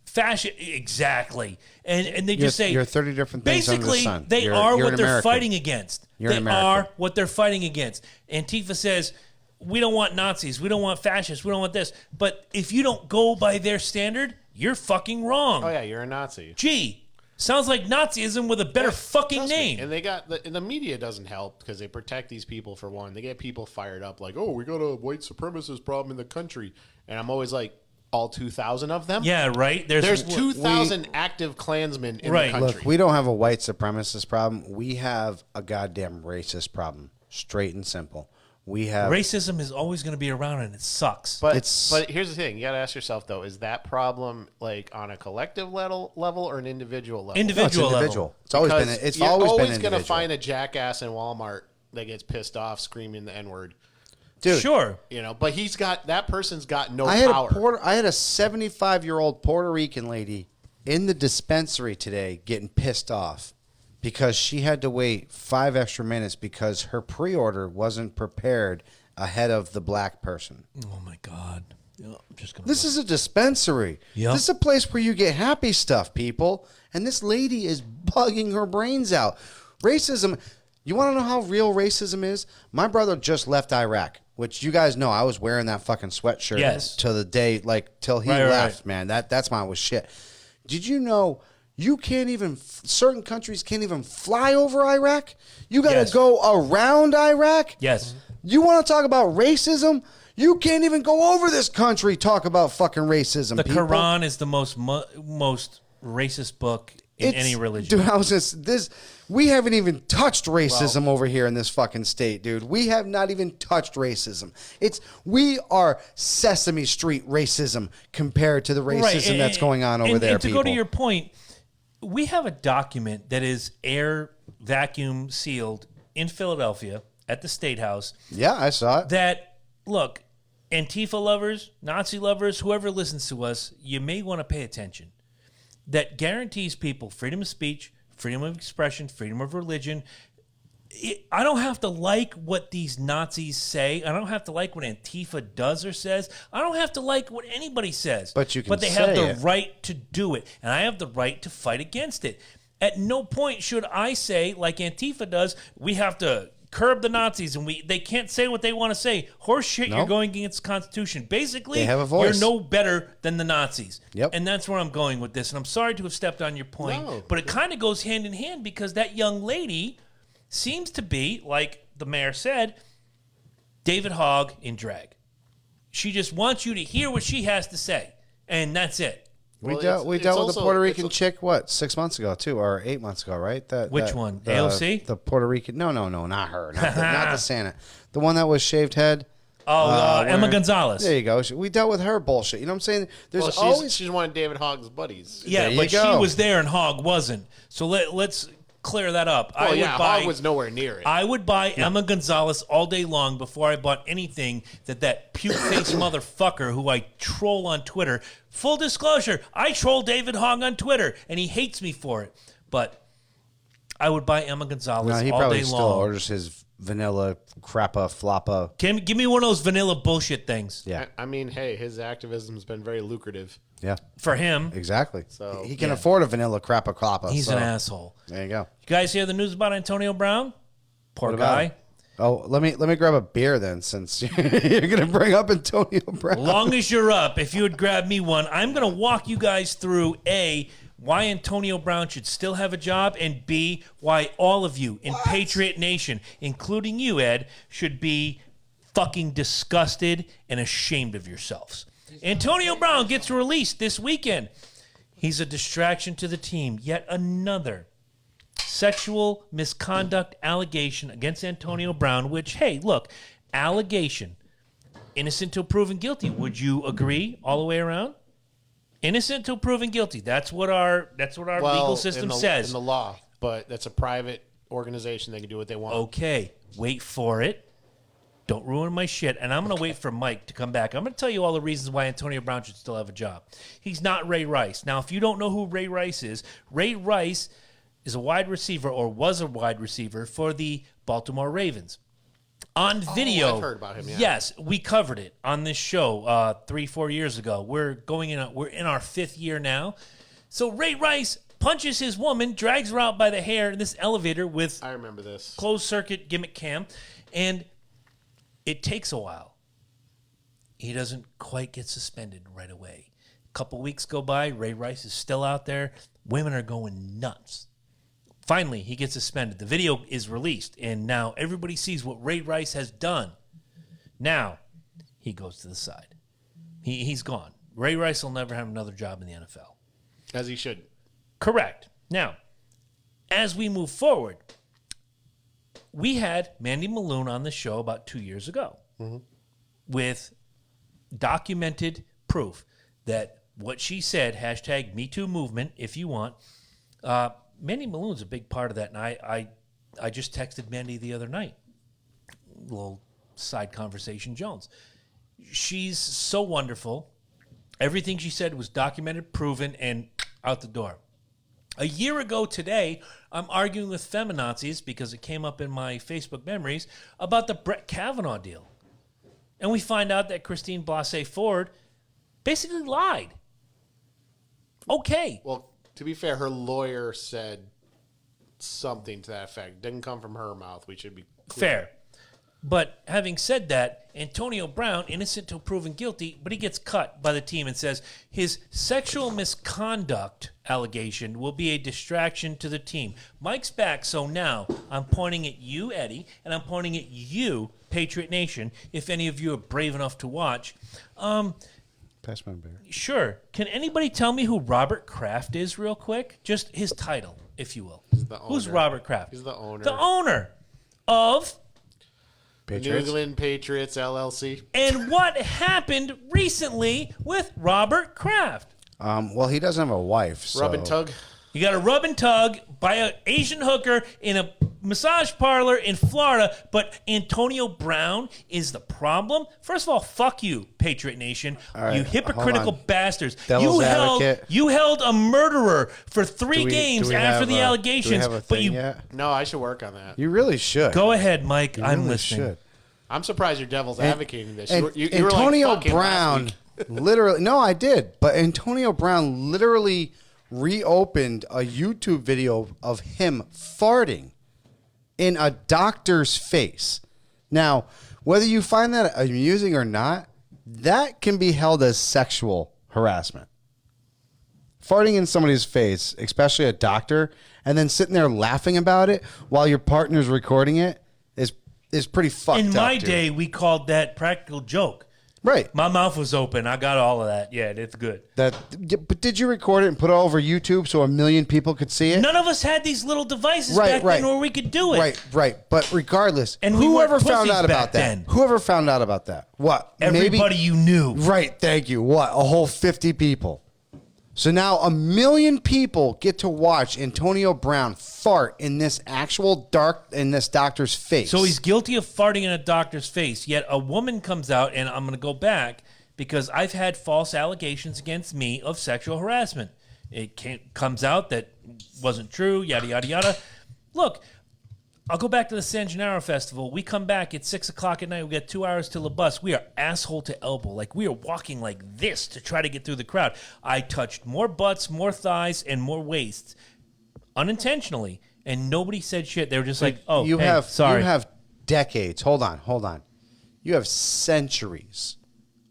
fascist, exactly. And they just say you're 30 different things under the basically sun. they You're are an what they're American. fighting against. You're an They American. are what they're fighting against. Antifa says, we don't want Nazis, we don't want fascists, we don't want this. But if you don't go by their standard, you're fucking wrong. Oh yeah, you're a Nazi. Gee, sounds like Nazism with a better fucking Trust me. name. And they got the media doesn't help because they protect these people for one. They get people fired up like, oh, we got a white supremacist problem in the country, and I'm always like, all 2,000 of them. Yeah, right. There's 2,000 active Klansmen in Right. the country. Look, we don't have a white supremacist problem. We have a goddamn racist problem. Straight and simple. We have Racism is always going to be around, and it sucks. But It's- but here's the thing: you got to ask yourself though: is that problem like on a collective level or an individual level? No, it's individual individual. level. It's always Because been. It's you're always been always individual. going to find a jackass in Walmart that gets pissed off screaming the N-word. Dude, Sure. You know, but that person's got no I had power. I had a 75-year-old Puerto Rican lady in the dispensary today getting pissed off because she had to wait 5 extra minutes because her pre-order wasn't prepared ahead of the black person. Oh my God. Yeah, I'm just gonna. This is a dispensary. Yep. This is a place where you get happy stuff, people. And this lady is bugging her brains out. Racism. You want to know how real racism is? My brother just left Iraq, which you guys know I was wearing that fucking sweatshirt Yes. till the day, till he Right, left, right. man. That's mine was shit. Did you know you can't even, certain countries can't even fly over Iraq? You got to Yes. go around Iraq? Yes. You want to talk about racism? You can't even go over this country talk about fucking racism. The people. Quran is the most racist book in It's- any religion. Dude, I was just this. We haven't even touched racism over here in this fucking state, dude. We have not even touched racism. We are Sesame Street racism compared to the racism that's going on over there. And to people. go to your point, we have a document that is air vacuum sealed in Philadelphia at the State House Yeah, I saw it. that, look, Antifa lovers, Nazi lovers, whoever listens to us, you may want to pay attention. That guarantees people freedom of speech, freedom of expression, freedom of religion. I don't have to like what these Nazis say. I don't have to like what Antifa does or says. I don't have to like what anybody says. But you can But they have say the it. right to do it, and I have the right to fight against it. At no point should I say, like Antifa does, we have to curb the Nazis and they can't say what they want to say. Horse shit, No. you're going against the Constitution. Basically, They have a voice. you're no better than the Nazis. Yep. And that's where I'm going with this. And I'm sorry to have stepped on your point, No. but it kind of goes hand in hand because that young lady seems to be, like the mayor said, David Hogg in drag. She just wants you to hear what she has to say, and that's it. We Well, dealt it's with also- the Puerto Rican it's a- chick, 6 months ago, too, or 8 months ago, right? Which one? The, AOC? The Puerto Rican. No, not her. Not the Santa. The one that was shaved head. Emma where- Gonzalez. There you go. We dealt with her bullshit. You know what I'm saying? There's Well, always. she's one of David Hogg's buddies. Yeah, There you but she go. was there and Hogg wasn't. So let's clear that up. Oh yeah, Hogg was nowhere near it. I would buy Emma Gonzalez all day long before I bought anything that puke-faced motherfucker who I troll on Twitter. Full disclosure, I troll David Hogg on Twitter, and he hates me for it. But I would buy Emma Gonzalez No, he all probably day still long. orders his vanilla crappa floppa. Give me one of those vanilla bullshit things. Yeah, I mean, hey, his activism's been very lucrative. yeah, For him, exactly. So, he can yeah. afford a vanilla crappa cloppa. he's so, an asshole. There you go. You guys hear the news about Antonio Brown? Poor What about guy. him? Oh, let me grab a beer then, since you're gonna bring up Antonio Brown. Long as you're up, if you would grab me one, I'm going to walk you guys through why Antonio Brown should still have a job, and B, why all of you in Patriot Nation, including you, Ed, should be fucking disgusted and ashamed of yourselves. Antonio Brown gets released this weekend. He's a distraction to the team. Yet another sexual misconduct allegation against Antonio Brown, which, hey, look, allegation. Innocent till proven guilty. Would you agree all the way around? Innocent till proven guilty. That's what our legal system says. in the law, but that's a private organization. They can do what they want. Okay, wait for it. Don't ruin my shit. And I'm going to wait for Mike to come back. I'm going to tell you all the reasons why Antonio Brown should still have a job. He's not Ray Rice. Now, if you don't know who Ray Rice is a wide receiver, or was a wide receiver for the Baltimore Ravens. On video, I've heard about him, yeah. Yes, we covered it on this show 3-4 years ago. We're in our 5th year now. So Ray Rice punches his woman, drags her out by the hair in this elevator with I remember this. closed circuit gimmick cam, and it takes a while. He doesn't quite get suspended right away. A couple weeks go by, Ray Rice is still out there. Women are going nuts. Finally, he gets suspended. The video is released, and now everybody sees what Ray Rice has done. Now, he goes to the side. He's gone. Ray Rice will never have another job in the NFL. As he should. Correct. Now, as we move forward, we had Mandy Malone on the show about 2 years ago with documented proof that what she said, hashtag #MeToo movement, if you want, Mandy Malone's a big part of that, and I just texted Mandy the other night. Little side conversation, Jones. She's so wonderful. Everything she said was documented, proven, and out the door. A year ago today, I'm arguing with feminazis because it came up in my Facebook memories about the Brett Kavanaugh deal. And we find out that Christine Blasey Ford basically lied. Okay. Well, to be fair, her lawyer said something to that effect. Didn't come from her mouth. We should be clear. Fair. But having said that, Antonio Brown, innocent till proven guilty, but he gets cut by the team and says his sexual misconduct allegation will be a distraction to the team. Mike's back, so now I'm pointing at you, Eddie, and I'm pointing at you, Patriot Nation, if any of you are brave enough to watch. Pass my beer. Sure. Can anybody tell me who Robert Kraft is real quick? Just his title, if you will. He's the Who's owner. Robert Kraft? He's the owner. The owner of... New Patriots? England Patriots, LLC. And what happened recently with Robert Kraft? Well, he doesn't have a wife. So. Rub and tug. You got a rub and tug by an Asian hooker in a massage parlor in Florida, but Antonio Brown is the problem? First of all, fuck you, Patriot Nation. right, You hypocritical hold on. bastards. Devil's advocate. You held a murderer for 3 games do we after have the a- allegations, do we have a but thing you yet? No, I should work on that. You really should. go ahead, Mike. You I'm really listening. should. I'm surprised you're devil's advocating this. And You were Antonio like, "Fuck him," last Brown week. literally, no, I did, but Antonio Brown literally reopened a YouTube video of him farting in a doctor's face. Now, whether you find that amusing or not, that can be held as sexual harassment. Farting in somebody's face, especially a doctor, and then sitting there laughing about it while your partner's recording it is pretty fucked up. In my dude. day, we called that practical joke. Right. My mouth was open. I got all of that. Yeah, it's good. But did you record it and put it over YouTube so 1 million people could see it? None of us had these little devices Right, back right. then where we could do it. Right. But regardless, And we whoever weren't found pussies out about back that? then. Whoever found out about that? What? Everybody you knew. Right. Thank you. What? A whole 50 people. So now 1 million people get to watch Antonio Brown fart in this doctor's face. So he's guilty of farting in a doctor's face. Yet a woman comes out, and I'm going to go back because I've had false allegations against me of sexual harassment. It comes out that wasn't true, yada, yada, yada. Look, I'll go back to the San Gennaro Festival. We come back at 6 o'clock at night. We got 2 hours till the bus. We are asshole to elbow. Like, we are walking like this to try to get through the crowd. I touched more butts, more thighs, and more waists unintentionally, and nobody said shit. They were just like, oh, you hey, have sorry. You have decades. Hold on. You have centuries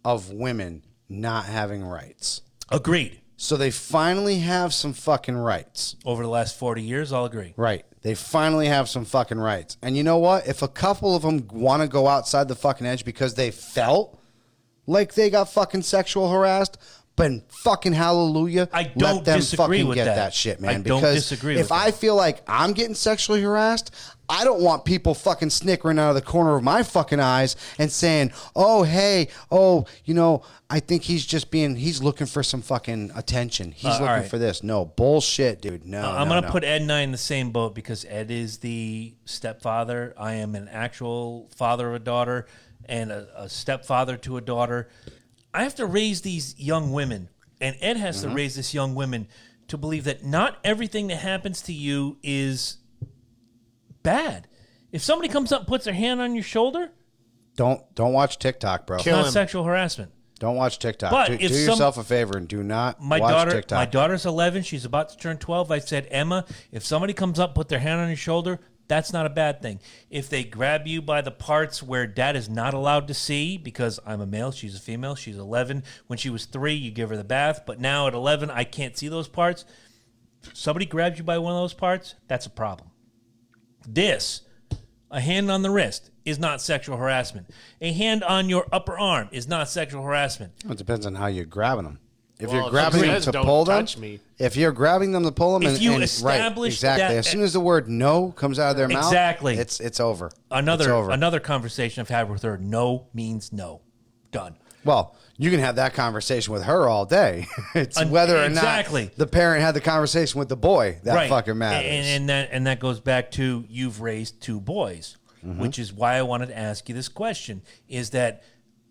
of women not having rights. Agreed. So they finally have some fucking rights. Over the last 40 years, I'll agree. Right. They finally have some fucking rights. And you know what? If a couple of them want to go outside the fucking edge because they felt like they got fucking sexual harassed, then fucking hallelujah. I don't let them disagree fucking with get that. shit, man. I don't because disagree if with I that. feel like I'm getting sexually harassed, I don't want people fucking snickering out of the corner of my fucking eyes and saying, oh, hey, I think he's looking for some fucking attention. He's looking right. for this. No, bullshit, dude. No, I'm no, going to no. put Ed and I in the same boat because Ed is the stepfather. I am an actual father of a daughter. and a stepfather to a daughter. I have to raise these young women, and Ed has to raise this young women to believe that not everything that happens to you is bad. If somebody comes up and puts their hand on your shoulder, Don't watch TikTok, bro. it's Kill not him. sexual harassment. Don't watch TikTok. But do if yourself a favor and do not My watch daughter, TikTok. my daughter's 11. She's about to turn 12. I said, Emma, if somebody comes up, put their hand on your shoulder, that's not a bad thing. If they grab you by the parts where dad is not allowed to see, because I'm a male, she's a female, she's 11. When she was 3, you give her the bath. But now at 11, I can't see those parts. Somebody grabs you by one of those parts, that's a problem. This, a hand on the wrist, is not sexual harassment. A hand on your upper arm is not sexual harassment. It depends on how you're grabbing them. If Well, you're if grabbing it them says, to "Don't pull them, touch me." if you're grabbing them to pull them, If you right, establish exactly, that- as soon as the word "no" comes out of their mouth, Exactly. it's over. It's Another over. another conversation I've had with her, no means no. Done. Well, you can have that conversation with her all day. It's whether or exactly. not the parent had the conversation with the boy that fucking matters. And that goes back to you've raised 2 boys, which is why I wanted to ask you this question: is that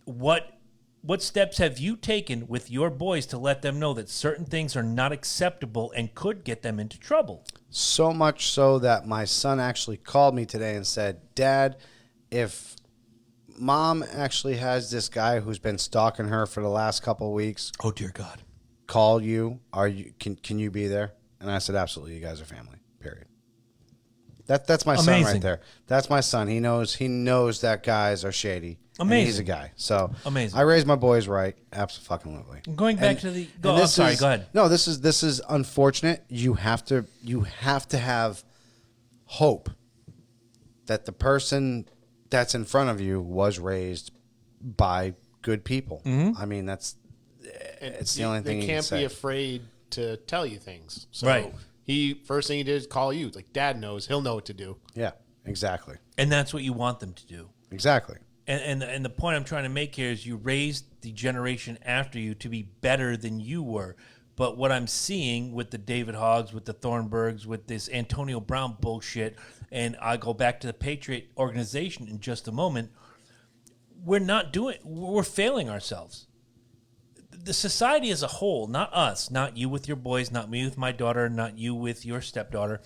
what steps have you taken with your boys to let them know that certain things are not acceptable and could get them into trouble? So much so that my son actually called me today and said, "Dad, if Mom actually has this guy who's been stalking her for the last couple of weeks Oh dear God! call you, can you be there?" And I said, "Absolutely, you guys are family. Period." That's my son Amazing. right there. That's my son. He knows that guys are shady. And Amazing. he's a guy. So Amazing. I raised my boys right. Absolutely. Going back to the go. I'm this sorry. is- Go ahead. No, this is unfortunate. You have to have hope that the person that's in front of you was raised by good people. Mm-hmm. I mean, it's the You- only thing they you can can't say. be afraid to tell you things. So Right. first thing he did is call you. Like, Dad knows, he'll know what to do. Yeah, exactly. And that's what you want them to do. Exactly. And the point I'm trying to make here is you raised the generation after you to be better than you were. But what I'm seeing with the David Hoggs, with the Thornburgs, with this Antonio Brown bullshit, and I go back to the Patriot organization in just a moment, we're failing ourselves. The society as a whole, not us, not you with your boys, not me with my daughter, not you with your stepdaughter,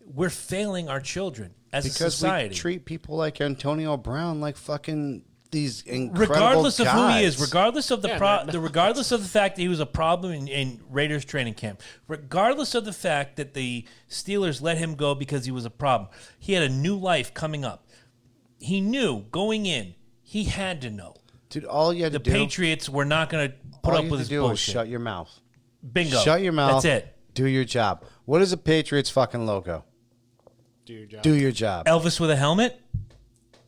we're failing our children as a Because society. we treat people like Antonio Brown like fucking these incredible Regardless of who he guys. is, regardless of man. regardless of the fact that he was a problem in Raiders training camp, regardless of the fact that the Steelers let him go because he was a problem, he had a new life coming up. He knew going in, he had to know Dude, all you had the to do, Patriots were not going to put all up you with had his to do was bullshit. shut your mouth. Bingo. Shut your mouth. That's it. Do your job. What is a Patriots fucking logo? Do your job. Do your job. Elvis with a helmet.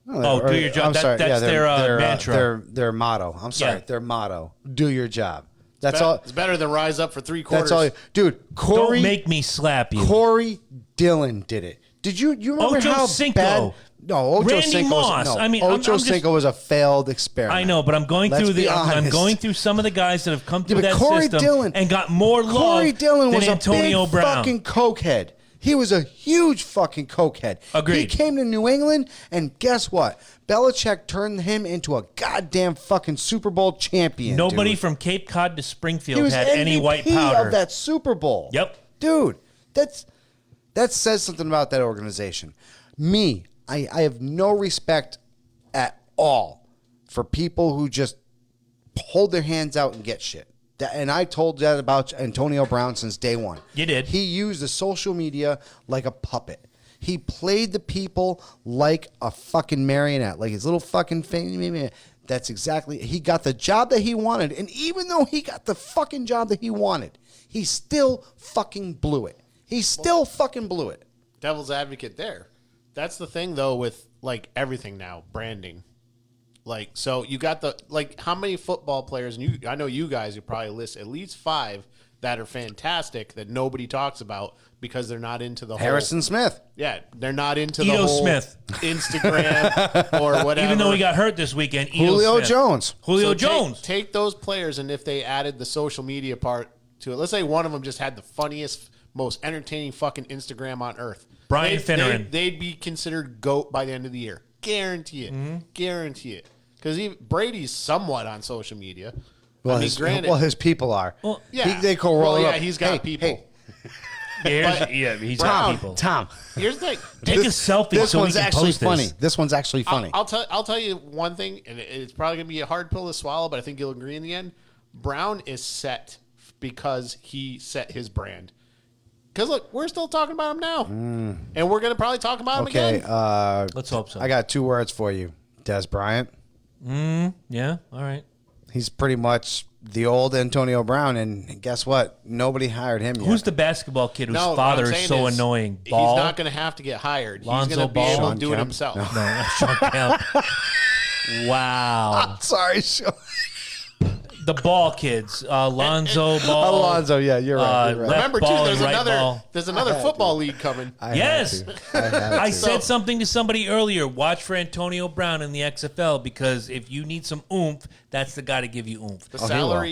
No, do your job. I'm sorry. That's their mantra. Their motto. I'm sorry. Yeah. Their motto. Do your job. That's all. It's better than rise up for 3 quarters. That's all. Dude, Corey. Don't make me slap you. Corey Dillon did it. Did you remember Ocho how Cinco. bad? No, Ocho Randy Cinco. Moss. Was, no, I mean, I'm Ocho just- Cinco was a failed experiment. I know, but I'm going Let's through be I'm honest. going through some of the guys that have come through but that Corey system Dillon- and got more love Corey Dillon than was Antonio a big Brown. fucking cokehead. He was a huge fucking cokehead. Agreed. He came to New England, and guess what? Belichick turned him into a goddamn fucking Super Bowl champion. Nobody dude. from Cape Cod to He Springfield was had any MVP white powder. of that Super Bowl. Yep. Dude, that says something about that organization. Me, I have no respect at all for people who just hold their hands out and get shit. And I told that about Antonio Brown since day one. You did. He used the social media like a puppet. He played the people like a fucking marionette, like his little fucking thing. That's exactly. He got the job that he wanted, and even though he got the fucking job that he wanted, he still fucking blew it. He still fucking blew it. Devil's advocate there. That's the thing, though, with like everything now, branding. Like, so you got how many football players, and I know you guys, you probably list at least 5 that are fantastic that nobody talks about because they're not into the Harrison Smith. Yeah, they're not into Ito the whole Smith. Instagram or whatever. Even though he got hurt this weekend, Ito Julio Smith. Jones. Julio So Jones. Take those players, and if they added the social media part to it, let's say one of them just had the funniest, most entertaining fucking Instagram on earth. Brian Finneran. They'd be considered GOAT by the end of the year. Guarantee it. Mm-hmm. Guarantee it. Because Brady's somewhat on social media. Well, I mean, granted, his people are. Well, yeah. They go roll Well, up. yeah, he's got Hey, people. hey, He's Brown, got people. Tom. Here's the thing. Take a selfie This so we one's can actually post this. funny. This one's actually funny. I'll tell you one thing, and it's probably gonna be a hard pill to swallow, but I think you'll agree in the end. Brown is set because he set his brand. Because look, we're still talking about him now, and we're gonna probably talk about him Okay, again. Let's hope so. I got 2 words for you. Des Bryant. Yeah, all right. He's pretty much the old Antonio Brown, and guess what? Nobody hired him yet. Who's the basketball kid whose No, what father I'm is saying so is, annoying? He's Ball? not gonna have to get hired. Lonzo He's gonna be Ball? able Sean to do it Kemp? himself. No, not Sean Kemp. Wow. Sorry, Sean. The ball kids. Lonzo Ball. Alonzo. Yeah, you're right. You're right. left Remember too, ball there's and right another ball. there's another football league coming. I had Yes. to. I had I to. said something to somebody earlier. Watch for Antonio Brown in the XFL because if you need some oomph, that's the guy to give you oomph. The he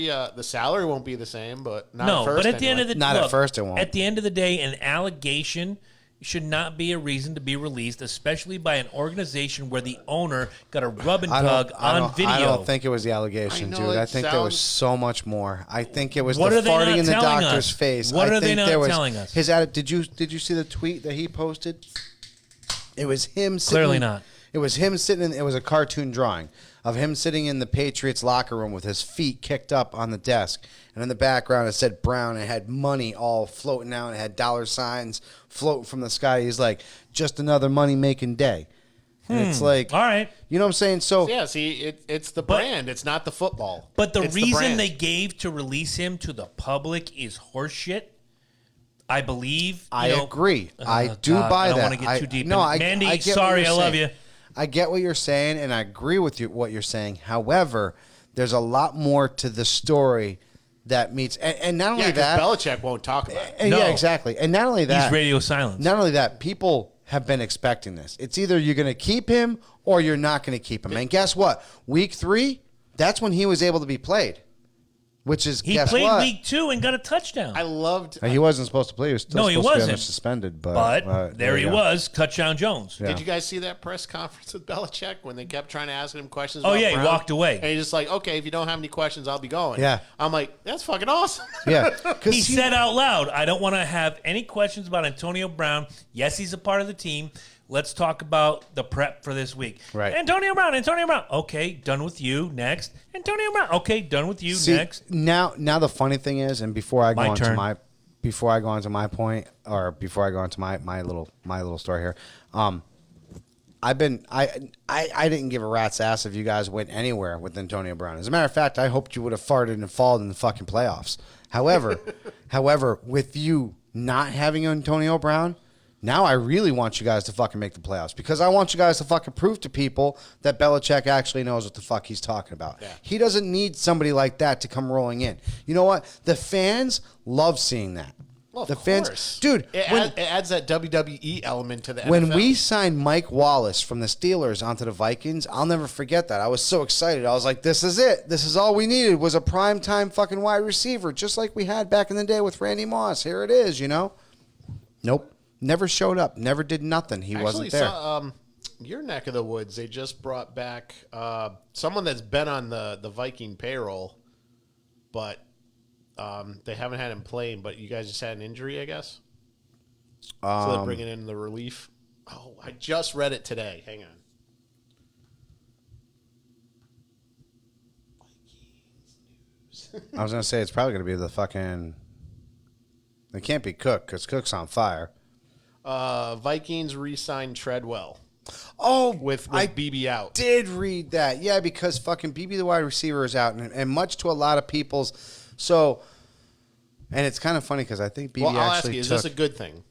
will. salary won't be the same, but not No, at first but at the end of the Not at look, first it won't. At the end of the day, an allegation should not be a reason to be released, especially by an organization where the owner got a rub and tug on video. I don't think it was the allegation, I know dude. it I think there was sounds- so much more. I think it was What the are they farting not in the telling doctor's us? face. What I are they think not there was telling us? His did you see the tweet that he posted? It was him sitting, Clearly not. It was him sitting it was a cartoon drawing of him sitting in the Patriots locker room with his feet kicked up on the desk. And in the background it said Brown and it had money all floating out and it had dollar signs floating from the sky. He's like, just another money making day. And it's like, All right. you know what I'm saying? So Yeah, see, it's the brand. It's not the football. But the It's reason brand. they gave to release him to the public is horseshit. I believe. I you know- agree. Oh, I do God, buy I don't that. want to get too deep. No, Mandy, I get sorry, what I you're love saying. you. I get what you're saying, and I agree with you what you're saying. However, there's a lot more to the story that meets, and not only Yeah, because that, Belichick won't talk about it. and No. yeah, exactly, and not only that, He's radio silence. not only that, people have been expecting this. It's either you're going to keep him or you're not going to keep him. And guess what? Week 3, that's when he was able to be played. Which is He guess played what? week 2 and got a touchdown. I loved. He wasn't supposed to play. He was still No, he supposed to be wasn't. suspended. but there he you go. was, touchdown Jones. Yeah. Did you guys see that press conference with Belichick when they kept trying to ask him questions? Oh, about yeah, he Brown? walked away. And he's just like, okay, if you don't have any questions, I'll be going. Yeah. I'm like, that's fucking awesome. Yeah, because He said out loud, I don't want to have any questions about Antonio Brown. Yes, he's a part of the team. Let's talk about the prep for this week. Right. Antonio Brown. Okay, done with you. Next. Antonio Brown. Okay, done with you. See, Next. now the funny thing is, and before I go My on to turn. my point, or before I go on to my little story here, I didn't give a rat's ass if you guys went anywhere with Antonio Brown. As a matter of fact, I hoped you would have farted and fallen in the fucking playoffs. However, with you not having Antonio Brown, now I really want you guys to fucking make the playoffs because I want you guys to fucking prove to people that Belichick actually knows what the fuck he's talking about. Yeah. He doesn't need somebody like that to come rolling in. You know what? The fans love seeing that. Well, of the course. fans, dude. It adds that WWE element to the When NFL. we signed Mike Wallace from the Steelers onto the Vikings, I'll never forget that. I was so excited. I was like, this is it. This is all we needed was a primetime fucking wide receiver, just like we had back in the day with Randy Moss. Here it is, you know? Nope. Never showed up. Never did nothing. He wasn't there. Your neck of the woods, they just brought back someone that's been on the Viking payroll, but they haven't had him playing, but you guys just had an injury, I guess? So they're bringing in the relief. Oh, I just read it today. Hang on. I was going to say it's probably going to be the fucking... It can't be Cook because Cook's on fire. Vikings re-signed Treadwell Oh, with I BB out. did read that. Yeah, because fucking BB the wide receiver is out, and much to a lot of people's... So, and it's kind of funny because I think BB Well, I'll ask actually you, is took... this a good thing?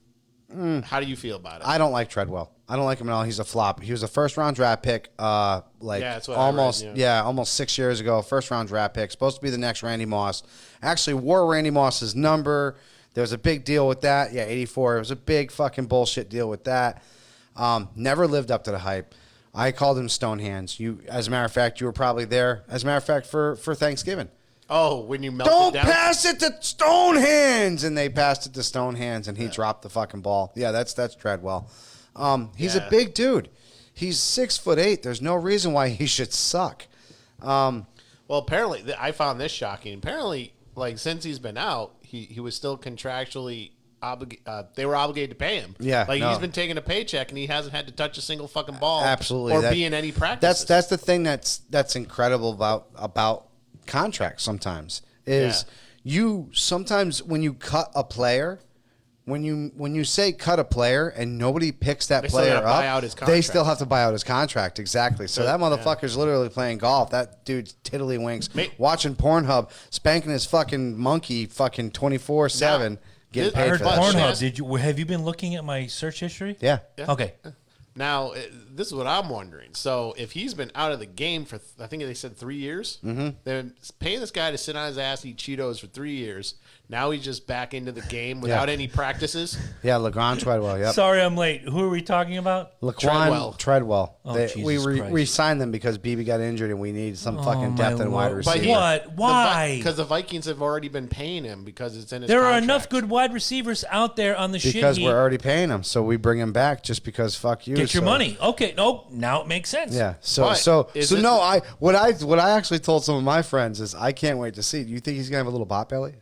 How do you feel about it? I don't like Treadwell. I don't like him at all. He's a flop. He was a first-round draft pick, Yeah, that's what I almost, read, yeah. almost 6 years ago. First-round draft pick, supposed to be the next Randy Moss. Actually wore Randy Moss's number. There was a big deal with that. Yeah, 84. It was a big fucking bullshit deal with that. Never lived up to the hype. I called him Stonehands. You, as a matter of fact, you were probably there. As a matter of fact, for Thanksgiving. Oh, when you melted Don't down? pass it to Stonehands, and they passed it to Stonehands, and he dropped the fucking ball. Yeah, that's Treadwell. He's a Yeah. big dude. He's 6'8". There's no reason why he should suck. Well, apparently, I found this shocking. Apparently, like since he's been out, he was still contractually they were obligated to pay him. Yeah, like no. he's been taking a paycheck and he hasn't had to touch a single fucking ball. Absolutely, or be in any practice. That's the thing that's incredible about contracts. Sometimes is you sometimes when you cut a player. When you say cut a player and nobody picks that They still player gotta buy up, out his they contract. still have to buy out his contract. Exactly. So that motherfucker's literally playing golf. That dude's tiddlywinks, watching Pornhub, spanking his fucking monkey fucking 24/7, getting I paid heard for that. Pornhub. shit. Have you been looking at my search history? Yeah. Okay. Now, this is what I'm wondering. So, if he's been out of the game for, I think they said 3 years, they're paying this guy to sit on his ass, eat Cheetos for 3 years. Now he's just back into the game without any practices. Yeah, Legrand Treadwell. Yep. Sorry, I'm late. Who are we talking about? Laquan Treadwell. Oh, We Jesus Christ. re-signed them because BB got injured and we need some fucking depth my in wide Lord. receiver. What? Why? Because the Vikings have already been paying him because it's in his There are contract. enough good wide receivers out there on the shit Because heap. we're already paying him, so we bring him back just because fuck you. Get your so- money. Okay, nope. Now it makes sense. Yeah. So But so is so it- no. What I actually told some of my friends is I can't wait to see. Do you think he's gonna have a little pot belly?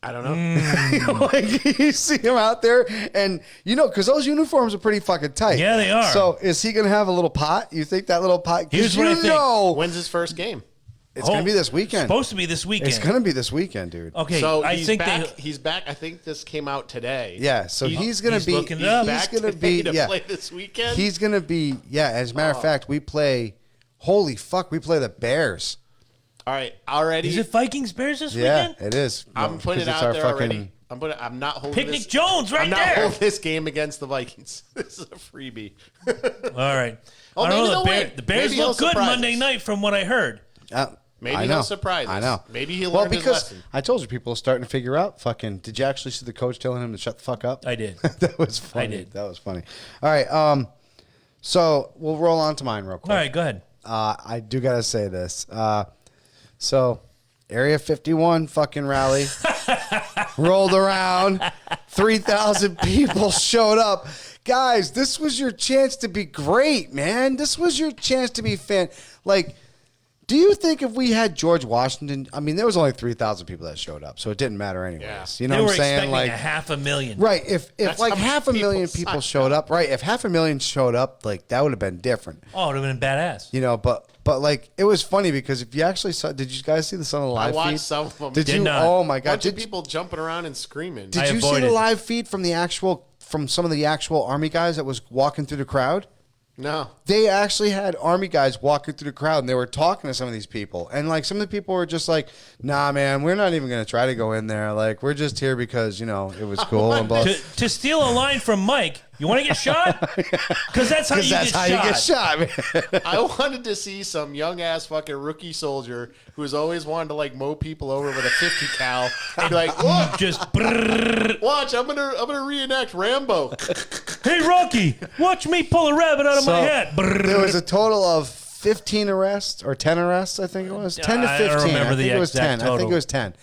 I don't know. Like you see him out there, and because those uniforms are pretty fucking tight. Yeah, they are. So is he gonna have a little pot? You think that little pot? 'Cause Here's what I think. When's his first game? it's gonna be this weekend. Supposed to be this weekend. It's gonna be this weekend, dude. Okay, So I he's think back. He's back. I think this came out today. Yeah. So he's gonna he's be. looking it up. He's Back gonna today be. to Yeah. play this weekend. He's gonna be. Yeah. As a matter of fact, we play. Holy fuck! We play the Bears. All right, already. Is it Vikings Bears this Yeah, weekend? it is. I'm putting it Because it's out our there fucking- already. I'm not holding Picnic this. Jones right I'm not there. holding this game against the Vikings. This is a freebie. All right. Oh, I maybe don't know. they'll win. The Bears Maybe he'll look good surprise Monday us. night from what I heard. Maybe I he'll know. surprise I us. know. Maybe he'll learn his because lesson. I told you people are starting to figure out fucking. Did you actually see the coach telling him to shut the fuck up? I did. That was funny. I did. That was funny. All right. So we'll roll on to mine real quick. All right, go ahead. I do gotta say this. So Area 51 fucking rally rolled around. 3,000 people showed up. Guys, this was your chance to be great, man. This was your chance to be like. Do you think if we had George Washington, I mean, there was only 3,000 people that showed up, so it didn't matter anyways. Yeah. You know They what were I'm saying? expecting Like, 500,000. right? If That's like how half a many million people people signed showed up, right? If half a million showed up, like that would have been different. Oh, it would have been badass. But like it was funny because if you actually saw, did you guys see some of the I live watched feed? some of them. Did Did you? not. Oh my god! Bunch of Did, people jumping around and screaming. did I you see avoided. the live feed from some of the actual army guys that was walking through the crowd? No. They actually had army guys walking through the crowd and they were talking to some of these people. And like some of the people were just like, nah, man, we're not even going to try to go in there. Like, we're just here because, it was cool. and blah. To steal a line from Mike, you want to get shot? Because that's how, Because that's how you get shot, man. I wanted to see some young ass fucking rookie soldier who's always wanted to like mow people over with a 50 cal and be like, look, Just, brrrr. watch, I'm gonna reenact Rambo. Hey, Rocky, watch me pull a rabbit out of my So, hat. Brrrr. There was a total of 15 arrests or 10 arrests, I think it was. 10 to I 15. don't remember I think the it was exact 10. I think total. it was 10.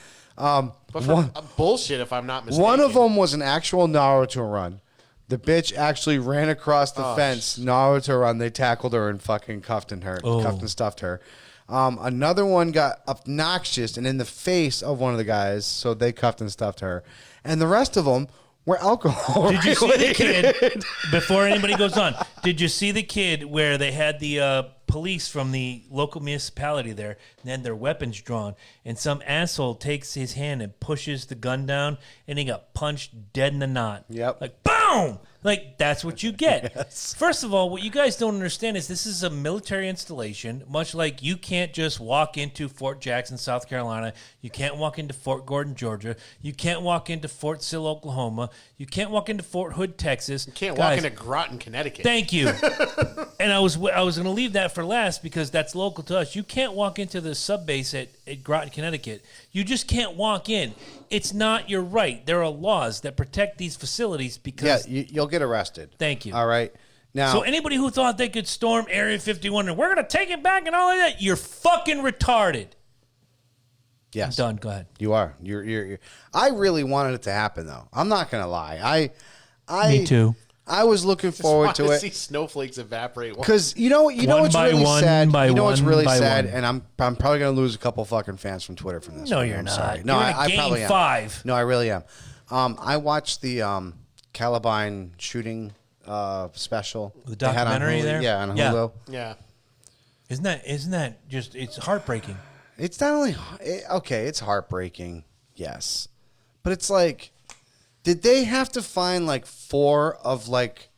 But for bullshit, if I'm not mistaken. One of them was an actual Naruto run. The bitch actually ran across the fence, Naruto run. They tackled her and fucking cuffed and stuffed her. Another one got obnoxious and in the face of one of the guys, so they cuffed and stuffed her. And the rest of them were alcohol. Did you see the kid, before anybody goes on, did you see the kid where they had the police from the local municipality there and had their weapons drawn and some asshole takes his hand and pushes the gun down and he got punched dead in the knot. Yep. Like, boom! Like, that's what you get. First of all, what you guys don't understand is this is a military installation, much like you can't just walk into Fort Jackson, South Carolina. You can't walk into Fort Gordon, Georgia. You can't walk into Fort Sill, Oklahoma. You can't walk into Fort Hood, Texas. You can't Guys, walk into Groton, Connecticut. Thank you. And I was going to leave that for last because that's local to us. You can't walk into the sub base at Groton, Connecticut. You just can't walk in. It's not your right. There are laws that protect these facilities because. Yeah, you'll get arrested. Thank you. All right. Now, So anybody who thought they could storm Area 51 and we're going to take it back and all of that, you're fucking retarded. yes, Done. Go ahead. you are. You're. I really wanted it to happen, though. I'm not gonna lie. Me too. I was looking forward to See it snowflakes evaporate. because you know One what's by really one sad. by You know what's one really by sad, one. and I'm probably gonna lose a couple fucking fans from Twitter from this. No, one. you're I'm not. Sorry. No, You're in I game probably am. 5. No, I really am. I watched the Columbine shooting special. The they had on documentary Hulu. there? Yeah, on Yeah. Hulu. Yeah. Isn't that just, it's heartbreaking. It's not only okay. It's heartbreaking, yes, but it's like, did they have to find like 4 of like?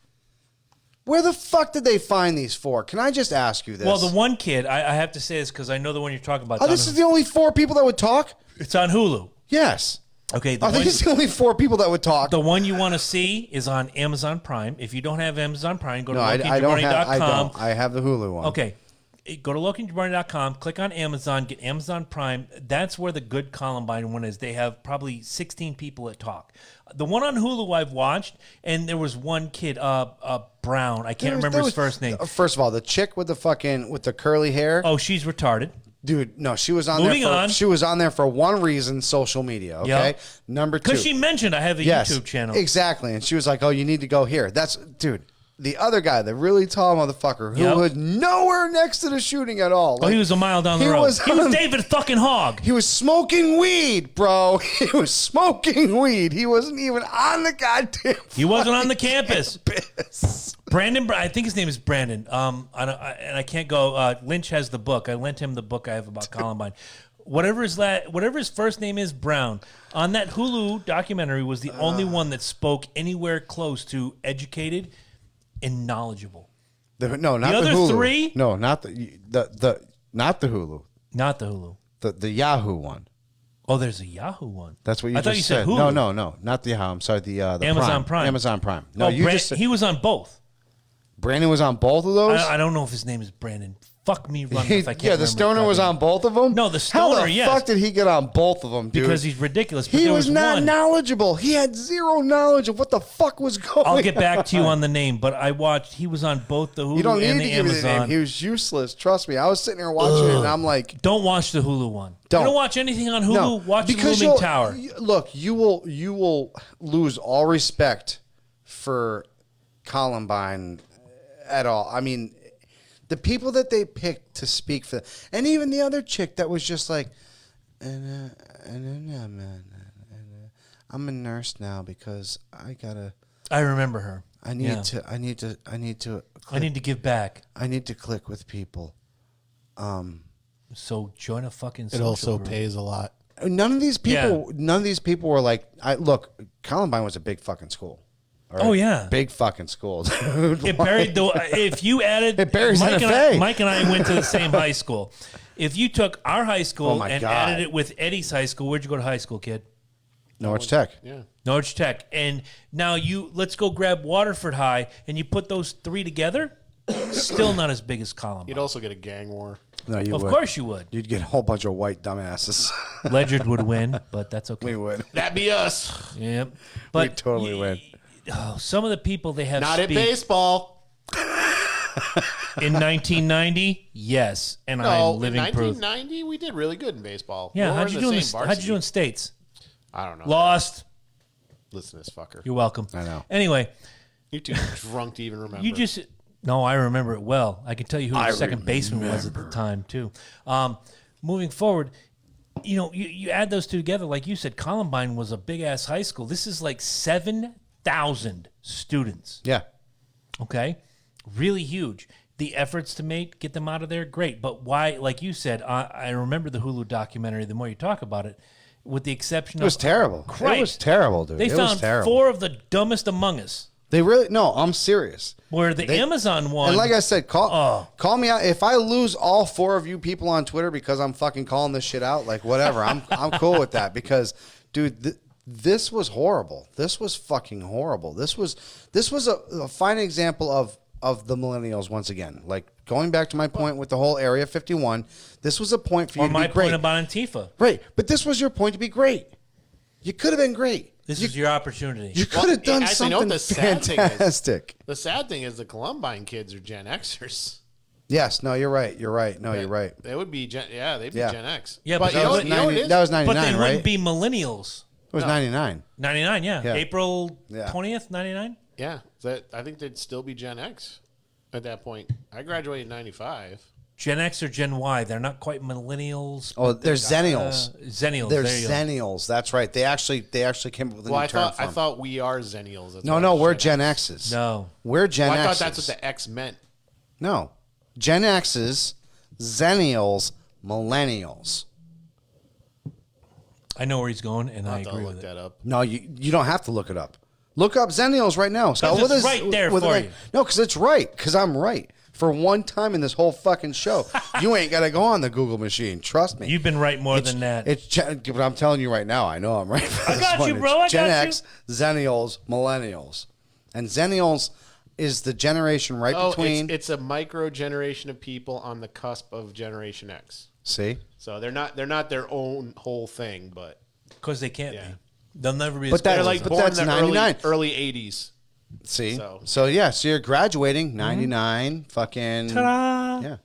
Where the fuck did they find these 4? Can I just ask you this? Well, the one kid, I have to say this because I know the one you're talking about. Oh, this is the only 4 people that would talk. It's on Hulu. Yes. Okay, I think it's the only 4 people that would talk. the one you want to see is on Amazon Prime. If you don't have Amazon Prime, go to No, I don't have. I LokiandJabroni.com. don't. I have the Hulu one. Okay. Go to LokiandJabroni.com, click on Amazon, get Amazon Prime. That's where the good Columbine one is. They have probably 16 people that talk. The one on Hulu I've watched, and there was one kid, Brown. I can't remember his first name. First of all, the chick with the curly hair. Oh, she's retarded. Dude, no, she was on Moving there. on. She was on there for one reason: social media. Okay, Yep. Number 2. Because she mentioned I have a YouTube channel. Exactly. And she was like, "Oh, you need to go here." That's dude. The other guy, the really tall motherfucker, who Yep. was nowhere next to the shooting at all. Oh, he was a mile down the he road. was He was on- David fucking Hogg. He was smoking weed, bro. He was smoking weed. He wasn't even on the goddamn. He wasn't on the campus. campus. Brandon, I think his name is Brandon. I can't go. Lynch has the book. I lent him the book I have about Columbine. Whatever his first name is, Brown. On that Hulu documentary was the only one that spoke anywhere close to educated and knowledgeable. No, not The the other Hulu. 3? No, not the not the Hulu. Not the Hulu. The Yahoo one. Oh, there's a Yahoo one. That's what you I just thought you said. said. Hulu. No, not the Yahoo. I'm sorry, the Amazon Prime. Amazon Prime. No, Oh, you just said he was on both. Brandon was on both of those. I don't know if his name is Brandon. Fuck me running if I can't yeah, the remember stoner his was goddamn- on both of them. No, the How stoner, the yes. fuck did he get on both of them, dude? because he's ridiculous. But he there was not one. knowledgeable. He had zero knowledge of what the fuck was going on. I'll get back to you on the name, but I watched. He was on both the Hulu You don't need and to the give me the name. Amazon. He was useless. Trust me. I was sitting here watching it, and I'm like, Don't watch the Hulu one. Don't. You don't watch anything on Hulu. no, Watch the because Looming you'll- Tower. Look, you will lose all respect for Columbine at all. I mean, the people that they picked to speak for, and even the other chick that was just like, I'm a nurse now because I gotta. I remember her. I need Yeah. to. I need to. I need to give back. I need to click with people. So join a fucking. It social also group. pays a lot. None of these people were like, look, Columbine was a big fucking school. All Oh, yeah. big fucking school. Dude. It buried the. If you added, It buries Mike NFA. Mike and I went to the same high school. If you took our high school Oh, my and God. added it with Eddie's high school, where'd you go to high school, kid? Norwich Tech. Yeah. Norwich Tech. And now let's go grab Waterford High, and you put those 3 together. Still not as big as Columbine. You'd also get a gang war. No, you Of would. course you would. You'd get a whole bunch of white dumbasses. Ledyard would win, but that's okay. we would. That'd be us. Yep. But We'd totally win. Oh, some of the people they have Not at speak baseball. in 1990, yes, and No, I'm in living proof. 1990, we did really good in baseball. Yeah, We were how'd you in do in the the, same how'd you do in varsity. states? I don't know. Lost. Listen to this fucker. You're welcome. I know. Anyway, You're too drunk to even remember. you just no, I remember it well. I can tell you who the second baseman was at the time too. Moving forward, you add those 2 together, like you said, Columbine was a big ass high school. This is like 7,000 students. Yeah. Okay, really huge. The efforts to get them out of there, great. But why? Like you said, I remember the Hulu documentary. The more you talk about it, with the exception It was of terrible. Christ. It was terrible, dude. They it was found terrible. 4 of the dumbest among us. They really no. I'm serious. Where the Amazon one, And like I said, Oh. call me out if I lose all 4 of you people on Twitter because I'm fucking calling this shit out. Like whatever, I'm cool with that because, dude, this was horrible. This was fucking horrible. This was a fine example of the millennials once again. Like going back to my point with the whole Area 51. This was a point for you or to my be great. point about Antifa. Right, but this was your point to be great. You could have been great. This is your opportunity. You could have done actually, you know something what the sad thing is? fantastic. The sad thing is the Columbine kids are Gen Xers. Yes, no, you're right. You're right. No, you're right. They would be Gen. Yeah, they'd be Yeah. Gen X. Yeah, but but you that know was what? You know what it is? That was but 99, they right? wouldn't be millennials. It was 99. 99, yeah. Yeah. April Yeah. 20th, 99. Yeah, I think they'd still be Gen X at that point. I graduated in 95. Gen X or Gen Y? They're not quite millennials. Oh, they're Zennials. Zennials. They're there you go. Zennials. That's right. They actually came up with a Well, new term I for 'em. thought we are Zennials. That's No, why no, it's we're Gen X's. No. We're Gen Well, I X's. thought that's what the X meant. No. Gen X's, Zennials, Millennials. I know where he's going, and I'll I have to agree look with it. that up. No, you don't have to look it up. Look up Zennials right now. So Because it's right there for you. No, because it's right. Because I'm right. For one time in this whole fucking show, you ain't got to go on the Google machine. Trust me. You've been right more than that. But I'm telling you right now, I know I'm right. For I this got one. you, bro. It's I Gen got you. X, Zennials, Millennials. And Zennials is the generation right Oh, between. it's a micro generation of people on the cusp of Generation X. See? So they're not their own whole thing, but Because they can't Yeah. be. They'll never be. But as that's cool they're as like us. but born that's in the 99. early 80s. See? So- So yeah, so you're graduating 99, fucking. Ta-da! Yeah.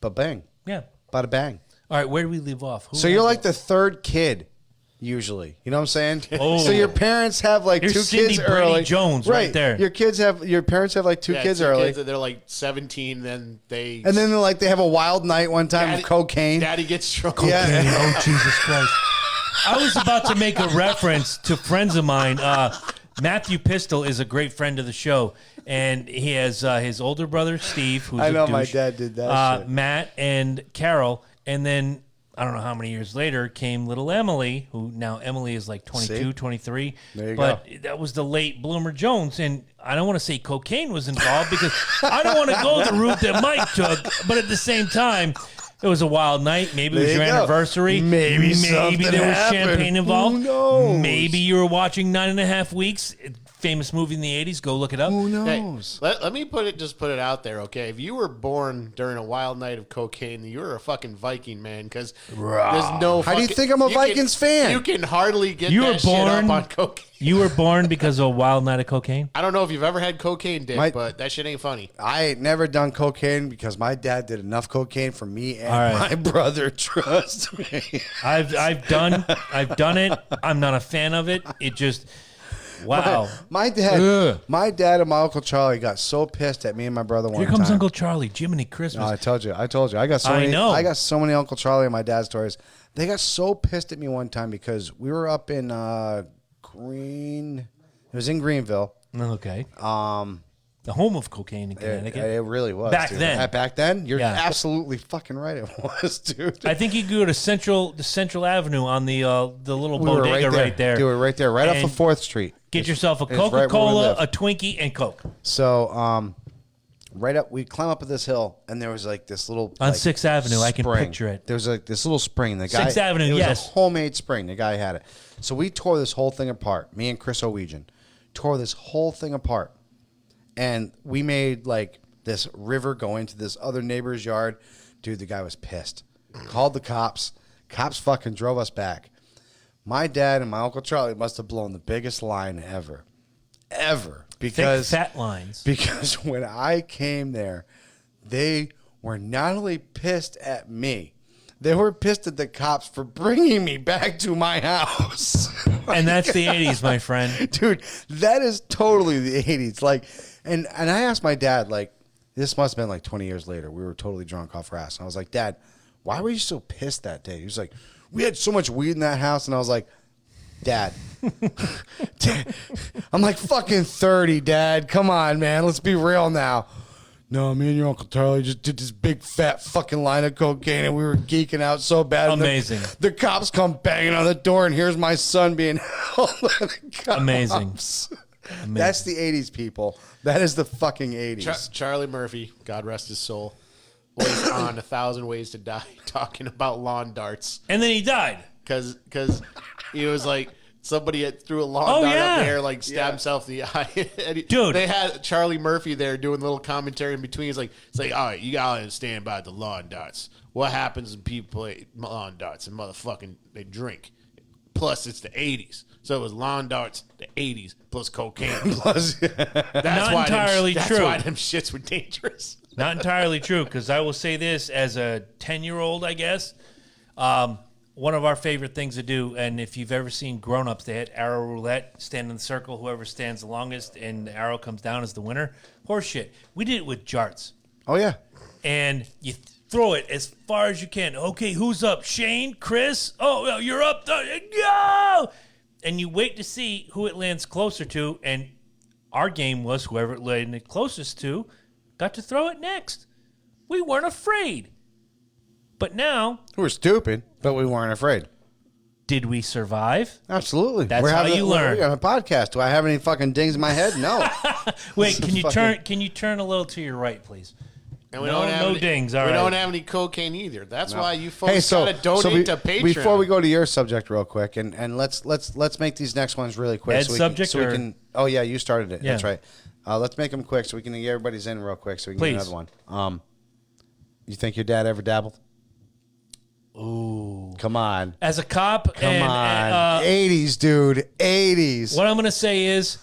Ba bang. Yeah. Bada bang. All right, where do we leave off? Who So has you're it? like the third kid, usually. You know what I'm saying? Oh. So your parents have like You're two Cindy kids Brady early. Jones right there. Your parents have like two Yeah, kids early. they're like 17, then they And then they have a wild night one time Daddy- with cocaine. Daddy gets drunk. Yeah. Oh, Jesus Christ. I was about to make a reference to friends of mine. Matthew Pistol is a great friend of the show, and he has his older brother, Steve, who's I a know my douche, dad did that shit. Matt and Carol, and then I don't know how many years later came little Emily, who now Emily is like 22, See? 23. There you but that was the late Bloomer Jones, and I don't want to say cocaine was involved because I don't want to go the route that Mike took, but at the same time, it was a wild night. Maybe it was There your you go. anniversary. Maybe something there was happened. champagne involved. Who knows? Maybe you were watching 9.5 Weeks, famous movie in the 80s. Go look it up. Who Hey, knows? let me put it out there, okay? If you were born during a wild night of cocaine, you were a fucking Viking, man. Because there's no. How do you fucking- think I'm a Vikings fan? You can hardly get You that were shit born- up on cocaine. You were born because of a wild night of cocaine? I don't know if you've ever had cocaine, Dick, My- but that shit ain't funny. I ain't never done cocaine because my dad did enough cocaine for me and All right. my brother. Trust me. I've done it. I'm not a fan of it. It just wow. My dad, Ugh. my dad and my Uncle Charlie got so pissed at me and my brother one Here comes time. Uncle Charlie, Jiminy Christmas. No, I told you. I got so I many. know. I got so many Uncle Charlie and my dad stories. They got so pissed at me one time because we were up in It was in Greenville. Okay. The home of cocaine in Connecticut. It really was. Back dude. then. Back then, you're Yeah. absolutely fucking right. It was, dude. I think you could go to the Central Avenue on the little We were bodega right there. Do it right there, right off And of 4th Street. Get yourself a It's right where we Coca-Cola, live. a Twinkie, and Coke. So, right up, we climb up this hill, and there was like this little On like, 6th Avenue, I can spring. picture it. There was like this little spring. The guy, 6th Avenue, it was yes. a homemade spring. The guy had it. So we tore this whole thing apart. Me and Chris Owegian tore this whole thing apart, and we made like this river go into this other neighbor's yard. Dude, the guy was pissed. Called the cops. Cops fucking drove us back. My dad and my Uncle Charlie must have blown the biggest line ever. Thick, Because fat lines. because when I came there, they were not only pissed at me, they were pissed at the cops for bringing me back to my house. And that's the 80s, my friend. Dude, that is totally the 80s. Like, and I asked my dad, like, this must have been like 20 years later. We were totally drunk off our ass. And I was like, Dad, why were you so pissed that day? He was like, we had so much weed in that house. And I was like, Dad, I'm like fucking 30, Dad. Come on, man. Let's be real now. No, me and your Uncle Charlie just did this big fat fucking line of cocaine and we were geeking out so bad. And Amazing. The cops come banging on the door and here's my son being held by the cops. Amazing. That's the 80s, people. That is the fucking 80s. Charlie Murphy, God rest his soul, was on 1,000 Ways to Die talking about lawn darts And then he died. because he was like somebody had threw a lawn Oh, dart yeah. up there, like stabbed himself in the eye. And Dude. they had Charlie Murphy there doing a little commentary in between. He's like, all right, you gotta understand about the lawn darts. What happens when people play lawn darts and motherfucking they drink? Plus, it's the 80s. So it was lawn darts, the 80s, plus cocaine. Plus, That's Not why entirely that's true. why them shits were dangerous. Not entirely true, because I will say this as a 10-year-old, I guess. one of our favorite things to do, and if you've ever seen Grown Ups, they had arrow roulette, stand in the circle, whoever stands the longest, and the arrow comes down is the winner. Horseshit. We did it with jarts. Oh, yeah. And you throw it as far as you can. Okay, who's up? Shane? Chris? Oh, you're up. Go! And you wait to see who it lands closer to, and our game was whoever it landed closest to got to throw it next. We weren't afraid. But now, We were stupid, but we weren't afraid. did we survive? Absolutely. That's how you learn. We're on a podcast. Do I have any fucking dings in my head? No. Wait, can you turn a little to your right, please? And we No- don't have no any, dings, all we right. don't have any cocaine either. That's why you folks Hey, so, gotta donate so we- to Patreon. before we go to your subject real quick, and let's make these next ones really quick. Ed's so we subject can, so or- we can. Oh yeah, you started it. Yeah. That's right. Let's make them quick so we can get everybody's in real quick so we can Please. get another one. You think your dad ever dabbled? Ooh. Come on. As a cop, Come on. 80s, dude. 80s. what I'm going to say is,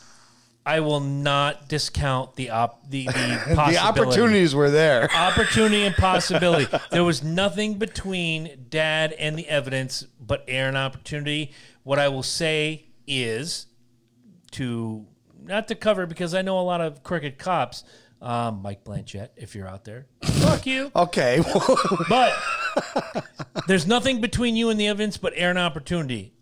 I will not discount the possibility. The opportunities were there. Opportunity and possibility. There was nothing between Dad and the evidence but air and opportunity. What I will say is, to not to cover, because I know a lot of crooked cops. Mike Blanchett, if you're out there, fuck you. Okay. But there's nothing between you and the evidence but air and opportunity.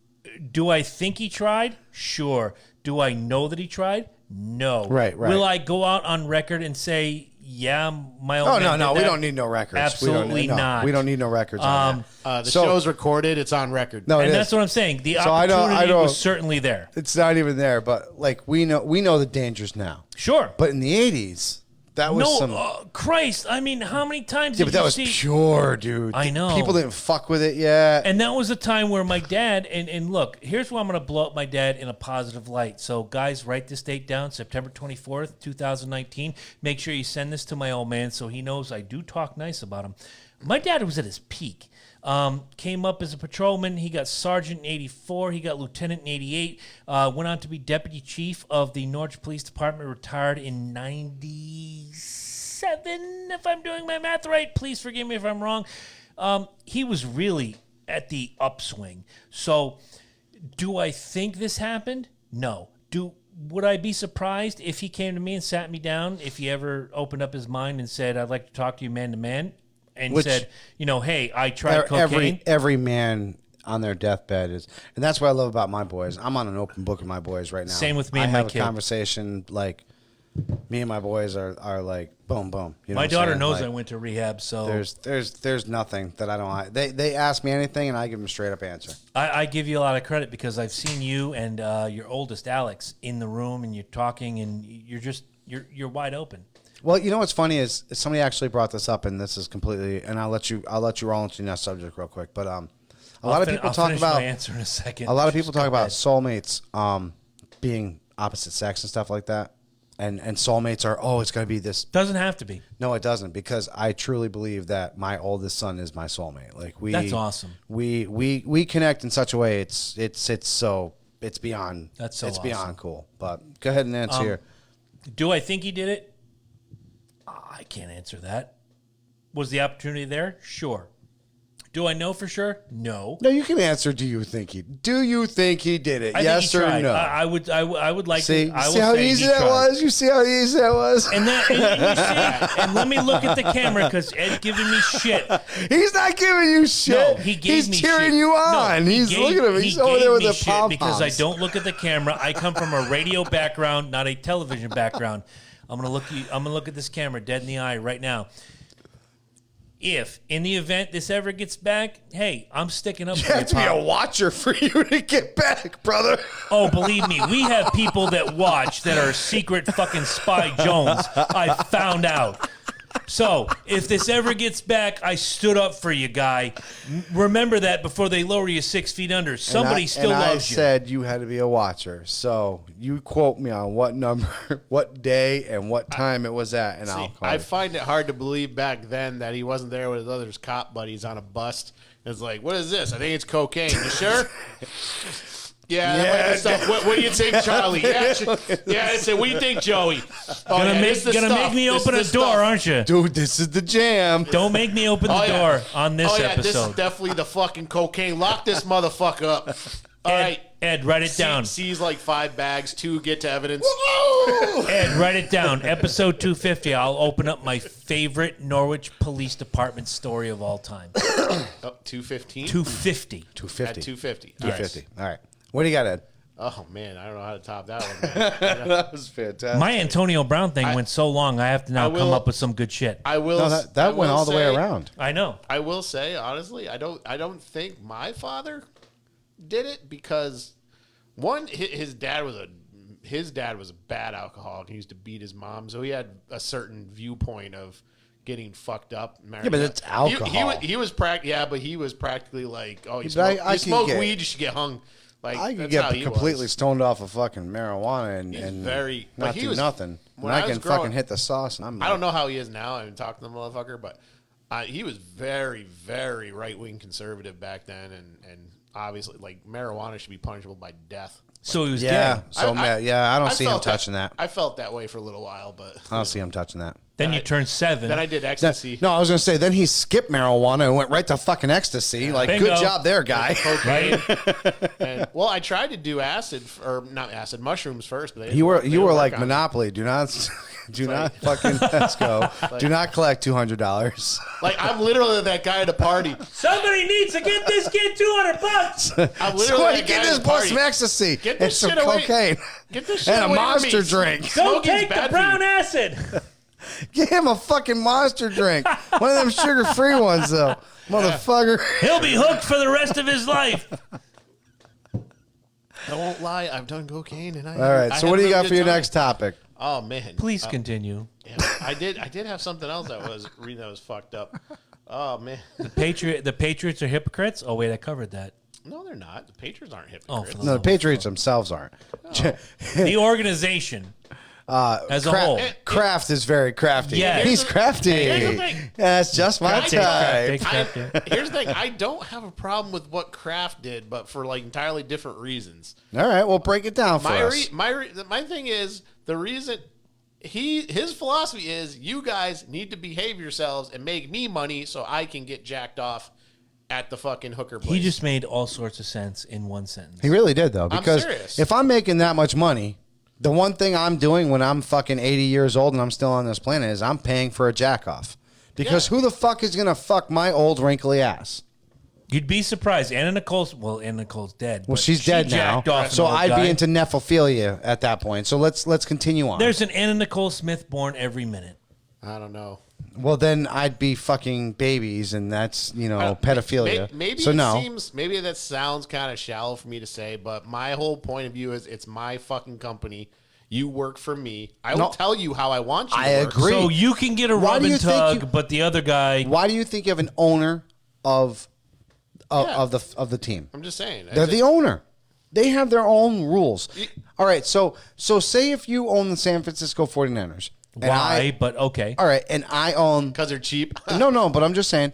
Do I think he tried? Sure. Do I know that he tried? No. Right. Will I go out on record and say, yeah, my old Oh, man no. did We that? don't need no records. Absolutely not. We don't need no records on that. The So- show's recorded. It's on record. No, it And is. that's what I'm saying. The So I opportunity don't- was certainly there. It's not even there, but like we know the dangers now. Sure. But in the 80s, that was No, some. Christ. I mean, how many times Yeah, did but that you was see... pure, dude. I know. People didn't fuck with it yet. And that was a time where my dad, and look, here's where I'm going to blow up my dad in a positive light. So, guys, write this date down, September 24th, 2019. Make sure you send this to my old man so he knows I do talk nice about him. My dad was at his peak. Came up as a patrolman. He got sergeant in 84. He got lieutenant in 88. Went on to be deputy chief of the Norwich Police Department, retired in 97, if I'm doing my math right. Please forgive me if I'm wrong. He was really at the upswing. So, do I think this happened? No. Would I be surprised if he came to me and sat me down, if he ever opened up his mind and said, I'd like to talk to you man to man, and Which- said, hey, I tried cocaine? every man on their deathbed is, and that's what I love about my boys. I'm on an open book with my boys right now. Same with me I and my have kid. a conversation like me and my boys are like boom boom. You know My what I'm daughter saying? knows Like, I went to rehab, so There's nothing that I don't. They ask me anything and I give them a straight up answer. I give you a lot of credit because I've seen you and your oldest Alex in the room, and you're talking, and you're wide open. Well, you know what's funny is somebody actually brought this up, and this is completely. And I'll let you roll into the next subject real quick. But a lot of people I'll talk finish about my answer in a second. a lot of Just people talk go about ahead. soulmates being opposite sex and stuff like that. And soulmates are it's going to be this. Doesn't have to be. No, it doesn't, because I truly believe that my oldest son is my soulmate. Like That's awesome. We connect in such a way. It's beyond. That's so it's awesome. beyond cool. But go ahead and answer your. Do I think he did it? I can't answer that. Was the opportunity there? Sure. Do I know for sure? No. No, you can answer. Do you think he did it? I yes think he or tried. no? I would like See, to. I will see how say easy he that tried. was. You see how easy that was. And you see, and let me look at the camera because Ed's giving me shit. He's not giving you shit. No, he gave He's me cheering shit. you on. No, He's gave- looking at him. he He's over gave there with me the shit pom because I poms. don't look at the camera. I come from a radio background, not a television background. I'm gonna look at this camera dead in the eye right now. If in the event this ever gets back, hey, I'm sticking up You for you, have to be a Pop. watcher for you to get back, brother. Oh, believe me, we have people that watch that are secret fucking spy Jones. I found out. So, if this ever gets back, I stood up for you, guy. Remember that before they lower you 6 feet under. Somebody still I loves you. said you had to be a watcher. So you quote me on what number, what day, and what time it was at, and I'll call I you. find it hard to believe back then that he wasn't there with his other cop buddies on a bust. It's like, what is this? I think it's cocaine. You sure? Yeah, that might be stuff. What do you think, Charlie? Yeah, I said, what do you think, Joey? Oh, Gonna make me open a door, aren't you? Dude, this is the jam. Don't make me open the door on this episode. This is definitely the fucking cocaine. Lock this motherfucker up. All right. Ed, write it down. Seize like 5 bags, 2 get to evidence. Ed, write it down. Episode 250. I'll open up my favorite Norwich Police Department story of all time. 215? 250. 250. At 250. 250. All right. What do you got, Ed? Oh, man. I don't know how to top that one, man. That was fantastic. My Antonio Brown thing went so long, I have to now come up with some good shit. I will. No, that went all the way around. I know. I will say, honestly, I don't think my father did it because one, his dad was a bad alcoholic. He used to beat his mom, so he had a certain viewpoint of getting fucked up. Yeah, but it's alcohol. He was but he was practically like, oh, you I smoke weed, you should get hung. Like, I could that's how get he completely was. stoned off of fucking marijuana and not do nothing. when And I I was can fucking growing- hit the sauce, and I'm I don't know how he is now. I haven't talked to the motherfucker, but he was very, very right wing conservative back then, and obviously, like, marijuana should be punishable by death. So he was Yeah. gay. So I don't see him felt touching that. I felt that way for a little while, but I don't see him touching that. Then you turned 7. then I did ecstasy. No, I was gonna say then he skipped marijuana and went right to fucking ecstasy. Like, Bingo. good job there, guy. Cocaine. And, well, I tried to do mushrooms first. But You were work like on it. Monopoly. Do not fucking let's go. Do not collect $200. Like, I'm literally that guy at a party. Somebody needs to get this kid $200. I'm literally Somebody that get guy this at a boy party. some ecstasy Get and this some shit away. cocaine Get this shit and a away from monster me. drink. Don't Smoking's take the bad for you. brown acid. Give him a fucking monster drink. One of them sugar-free ones, though. Motherfucker. He'll be hooked for the rest of his life. I won't lie. I've done cocaine, and All right, so what do you got for your next topic? Oh man, Please continue. Yeah, I did have something else that was reading that was fucked up. Oh man, The Patriots are hypocrites? Oh, wait, I covered that. no, they're not. The Patriots aren't Oh, hypocrites. for the No, the Patriots themselves aren't. The organization as a whole. Kraft is very crafty. Yeah. He's crafty. Here's the thing. That's just my Kraft, type. Kraft. Here's the thing. I don't have a problem with what Kraft did, but for like entirely different reasons. All right, well, break it down for us. My thing is the reason his philosophy is you guys need to behave yourselves and make me money so I can get jacked off at the fucking hooker place. He just made all sorts of sense in one sentence. He really did, though, I'm because serious. if I'm making that much money, the one thing I'm doing when I'm fucking 80 years old and I'm still on this planet is I'm paying for a jack off. Because Yeah. who the fuck is going to fuck my old wrinkly ass? You'd be surprised. Anna Nicole's dead. Well, but she's she dead now, jacked off an so old I'd guy. be into nephophilia at that point. So let's continue on. There's an Anna Nicole Smith born every minute. I don't know. Well, then I'd be fucking babies, and that's pedophilia. Maybe so it no. seems maybe that sounds kind of shallow for me to say, but my whole point of view is it's my fucking company. You work for me. I will No. tell you how I want you I to work. agree. So you can get a Why rub do you and think tug, you- but the other guy. Why do you think you have an owner of the team? I'm just saying. They're the owner. They have their own rules. All right, so say if you own the San Francisco 49ers. and Why? But okay. All right, and I own... because they're cheap. No, but I'm just saying.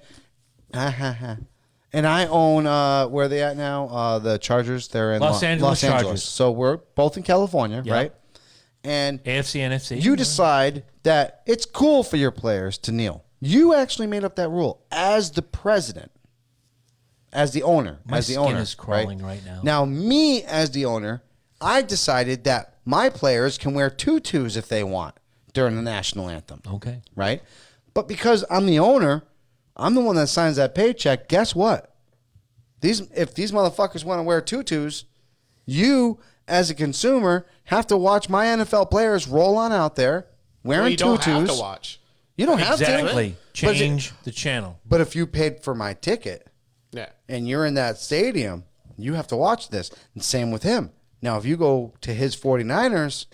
And I own, where are they at now? The Chargers. They're in Los Angeles Chargers. So we're both in California, Yeah. right? And AFC, NFC. you decide that it's cool for your players to kneel. You actually made up that rule as the president, as the owner, My as the skin owner. is crawling right now. Now, me as the owner, I decided that my players can wear tutus if they want during the national anthem. Okay. Right? But because I'm the owner, I'm the one that signs that paycheck. Guess what? If these motherfuckers want to wear tutus, you as a consumer have to watch my NFL players roll on out there wearing you don't tutus. have to watch. You don't have Exactly. to. But Change the channel. But if you paid for my ticket Yeah. and you're in that stadium, you have to watch this. And same with him. Now, if you go to his 49ers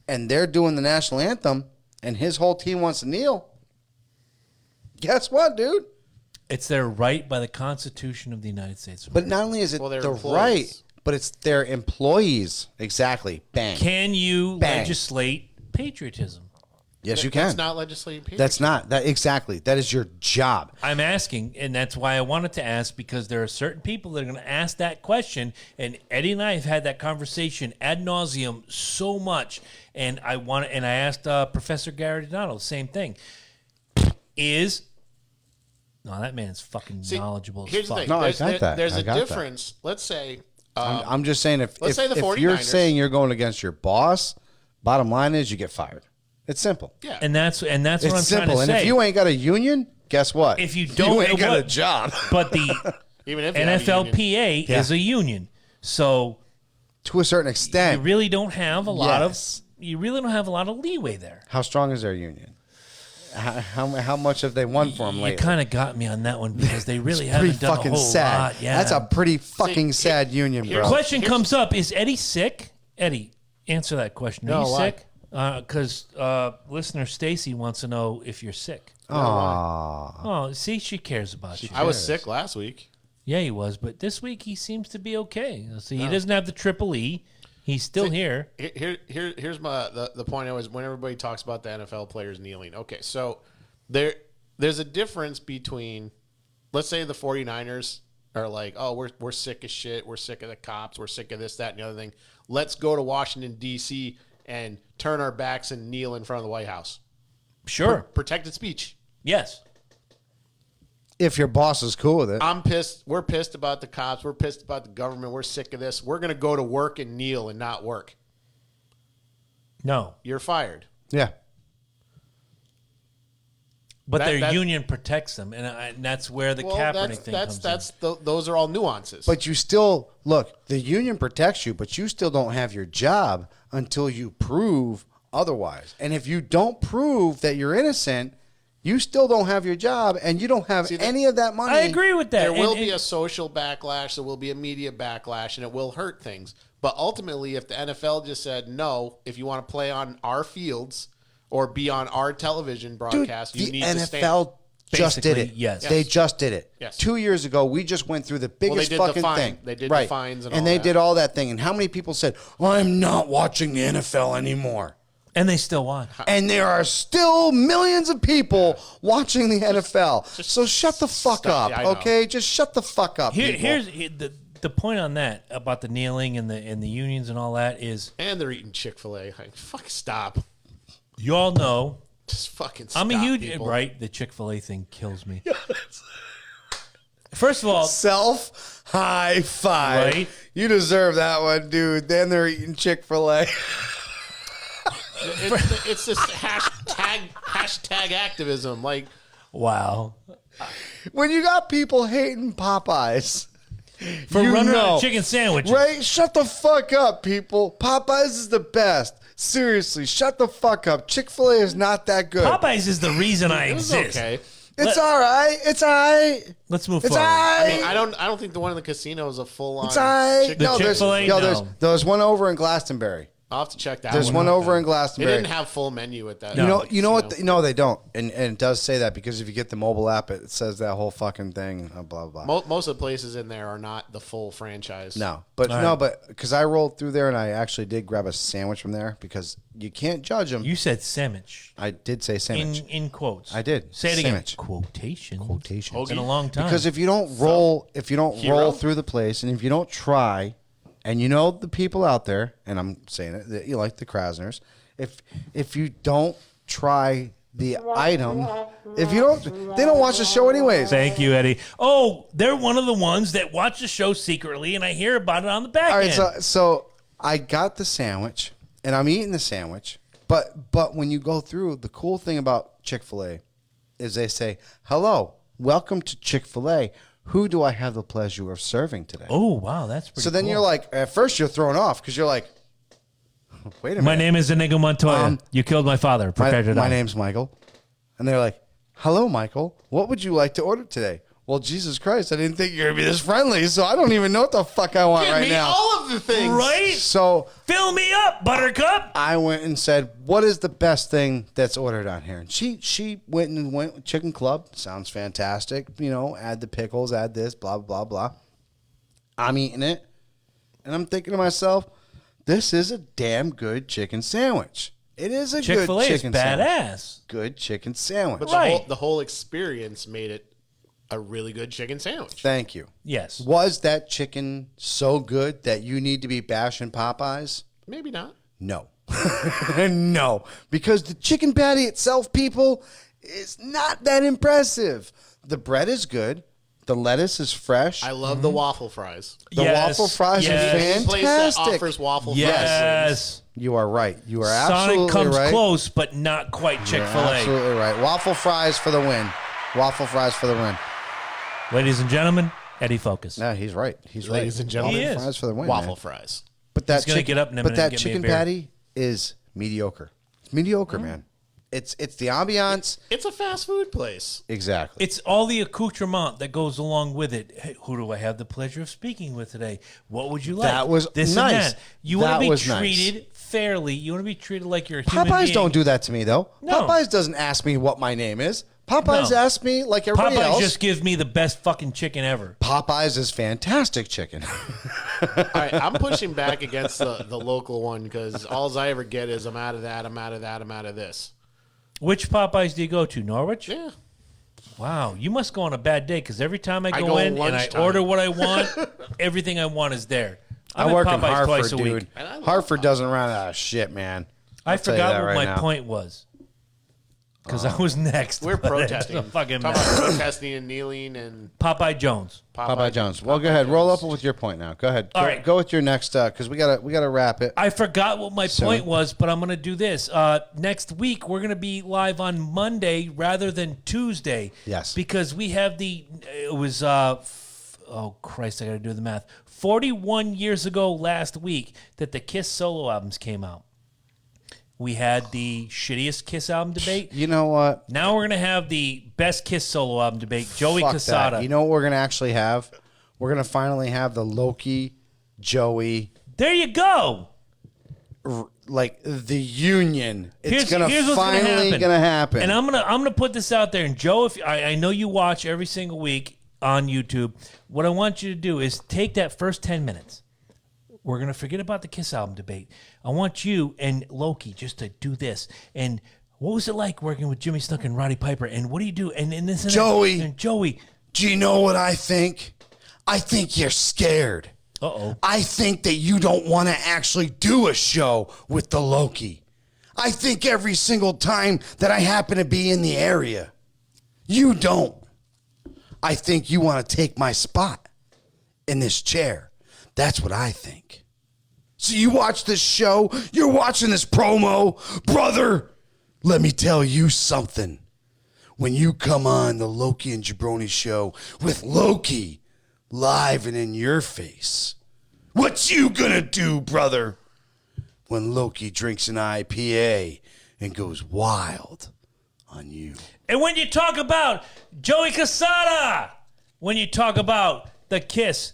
and they're doing the national anthem and his whole team wants to kneel, guess what, dude? It's their right by the Constitution of the United States. But not only is it Well, they're the employees. right, but it's their employees. Exactly. Bang. Can you Bang. legislate patriotism? Yes, you can. That's not legislative pay. That's not that exactly. That is your job. I'm asking, and that's why I wanted to ask, because there are certain people that are going to ask that question, and Eddie and I have had that conversation ad nauseum so much, and I asked Professor Gary Donato the same thing. No, that man's fucking knowledgeable as Here's the fuck. thing. No, I there's, got that. There's I a got that. difference. Let's say. I'm just saying if let's say the if you're 49ers saying you're going against your boss, bottom line is you get fired. It's simple. Yeah. And that's what I'm It's trying simple. to And say. if you ain't got a union, guess what? If you don't, you ain't got a what- job. But the Even if you have a union. NFLPA is a union, so To a certain you extent. really don't have a lot Yes. of leeway there. How strong is their union? How much have they won for them You lately? kind of got me on that one because they really Pretty haven't done a fucking whole sad. lot. Yeah, That's a pretty fucking sad union, bro. question comes up: is Eddie sick? Eddie, answer that question. Are No, you why? sick? Because listener Stacy wants to know if you're sick. Aww. Oh, see, she cares about you. I was sick last week. Yeah, he was, but this week he seems to be okay. See, he doesn't have the triple E. He's still here. Here's the point. I was when everybody talks about the NFL players kneeling. Okay, so there's a difference between, let's say the 49ers are like, oh, we're sick of shit. We're sick of the cops. We're sick of this, that, and the other thing. Let's go to Washington, D.C. and turn our backs and kneel in front of the White House. Sure. Protected speech. Yes. If your boss is cool with it. I'm pissed. We're pissed about the cops. We're pissed about the government. We're sick of this. We're going to go to work and kneel and not work. No. You're fired. Yeah. But That- their that- union protects them, and that's where the Kaepernick thing comes in. Those are all nuances. But you still, look, the union protects you, but you still don't have your job until you prove otherwise. And if you don't prove that you're innocent, you still don't have your job and you don't have any of that money. I agree with that. there will And- be a social backlash. There will be a media backlash, and it will hurt things. But ultimately, if the NFL just said, no, if you want to play on our fields or be on our television Dude, broadcast, you the need to stand. NFL just did Basically, it. yes. They just did it. Yes. 2 years ago, we just went through the biggest did the fucking fine. thing. They did the fines and all they that. did all that thing. And how many people said, I'm not watching the NFL anymore? And they still watch. And there are still millions of people watching the NFL. So shut the fuck stop. up, Yeah, I know. okay? Just shut the fuck up, people. Here's the point on that about the kneeling and the unions and all that is And they're eating Chick-fil-A. Like, fuck, stop. you all know Just fucking stop, I'm a huge people. right. The Chick-fil-A thing kills me. First of all, Self high five. Right? You deserve that one, dude. Then they're eating Chick-fil-A. It's this hashtag activism. Like, wow, When you got people hating Popeyes for you running know, out of chicken sandwiches. right? Shut the fuck up, people. Popeyes is the best. Seriously, shut the fuck up. Chick-fil-A is not that good. Popeyes is the reason I it was exist. okay. It's all right. It's all right. Let's move It's forward. all right. I mean, I don't think the one in the casino is a full on. It's all right. The Chick-fil-A, no. There's one over in Glastonbury. I'll have to check that. There's one out over then. in They Glastonbury. didn't have full menu at that. You know what? No, they don't. And it does say that because if you get the mobile app, it says that whole fucking thing. Blah blah. Most of the places in there are not the full franchise. No, but All no, right. but because I rolled through there and I actually did grab a sandwich from there because you can't judge them. You said sandwich I did say sandwich. in quotes. I did. Say it again. Sandwich. Quotation. Quotations. It's been a long time. Because if you don't roll, Hero? roll through the place, and if you don't try, and you know the people out there, and I'm saying it, that you like the Krasners, if you don't try the item, if you don't, they don't watch the show anyways. Thank you, Eddie. Oh, they're one of the ones that watch the show secretly, and I hear about it on the back All right, end. so I got the sandwich, and I'm eating the sandwich, but when you go through, the cool thing about Chick-fil-A is they say, "Hello, welcome to Chick-fil-A. Who do I have the pleasure of serving today?" Oh, wow, that's pretty So then cool. you're like, at first you're thrown off because you're like, wait a minute. My name is Inigo Montoya. You killed my father. Prepare to die. my name's Michael. And they're like, hello, Michael. What would you like to order today? Well, Jesus Christ, I didn't think you were going to be this friendly, so I don't even know what the fuck I want Give right me now. all of the things. Right? So Fill me up, Buttercup. I went and said, what is the best thing that's ordered on here? And she went with Chicken Club. Sounds fantastic. You know, add the pickles, add this, blah, blah, blah. I'm eating it. And I'm thinking to myself, this is a damn good chicken sandwich. It is a Chick-fil-A good is chicken sandwich. badass. Good chicken sandwich. But Right. the whole experience made it a really good chicken sandwich. Thank you. Yes. Was that chicken so good that you need to be bashing Popeyes? Maybe not. No. No. Because the chicken patty itself, people, is not that impressive. The bread is good. The lettuce is fresh. I love the waffle fries. The waffle fries are Any place that fantastic. offers waffle fries. Yes. You are right. You are Sonic absolutely comes right. close, but not quite You're Chick-fil-A. absolutely right. Waffle fries for the win. Waffle fries for the win. Ladies and gentlemen, Eddie Focus. No, he's right. He's Ladies right. and gentlemen, He Waffle is. fries for the win. waffle man. fries. But that He's gonna get up in a but minute that and get me a chicken beer. patty is mediocre. It's mediocre, man. It's the ambiance. It's a fast food place. Exactly. It's all the accoutrement that goes along with it. Hey, who do I have the pleasure of speaking with today? What would you like? That was this nice. And that. You want That to be was nice. treated fairly. You want to be treated like you're a human Popeyes being. don't do that to me though. No. Popeyes doesn't ask me what my name is. Popeyes No. asks me like everybody Popeyes else. just gives me the best fucking chicken ever. Popeyes is fantastic chicken. All right, I'm pushing back against the local one because all I ever get is I'm out of that, I'm out of that, I'm out of this. Which Popeyes do you go to? Norwich? Yeah. Wow, you must go on a bad day because every time I I go go in and I lunchtime. order what I want, everything I want is there. I'm I at work in Popeyes twice Hartford, a week. dude. And I love Hartford doesn't run out of shit, man. I I'll tell you forgot that what right my now. point was because I was next. We're but it protesting. doesn't fucking Talking matter. about protesting and kneeling and Popeye Jones. Popeye Jones. Well, go ahead. Roll up with your point now. Go ahead. All Go, right. go with your next because we gotta wrap it. I forgot what my point was, but I'm going to do this. Next week, we're going to be live on Monday rather than Tuesday. Yes. Because we have it was, oh Christ, I got to do the math. 41 years ago last week that the Kiss solo albums came out. We had the shittiest Kiss album debate. You know what? Now we're going to have the best Kiss solo album debate. Joey Fuck Casada. that. You know what we're gonna actually have? We're gonna finally have the Loki, Joey, There you go. like the union. It's Here's what's finally gonna happen. And I'm gonna put this out there. And Joe, if I know you watch every single week on YouTube, what I want you to do is take that first 10 minutes. We're gonna forget about the Kiss album debate. I want you and Loki just to do this. And what was it like working with Jimmy Snuka and Roddy Piper? And what do you do? And this and Joey. that. And Joey. Do you know what I think? I think you're scared. Uh-oh. I think that you don't want to actually do a show with the Loki. I think every single time that I happen to be in the area, you don't. I think you want to take my spot in this chair. That's what I think. So you watch this show, you're watching this promo, brother, let me tell you something. When you come on the Loki and Jabroni show with Loki live and in your face, what you gonna do, brother, when Loki drinks an IPA and goes wild on you? And when you talk about Joey Casada, when you talk about the Kiss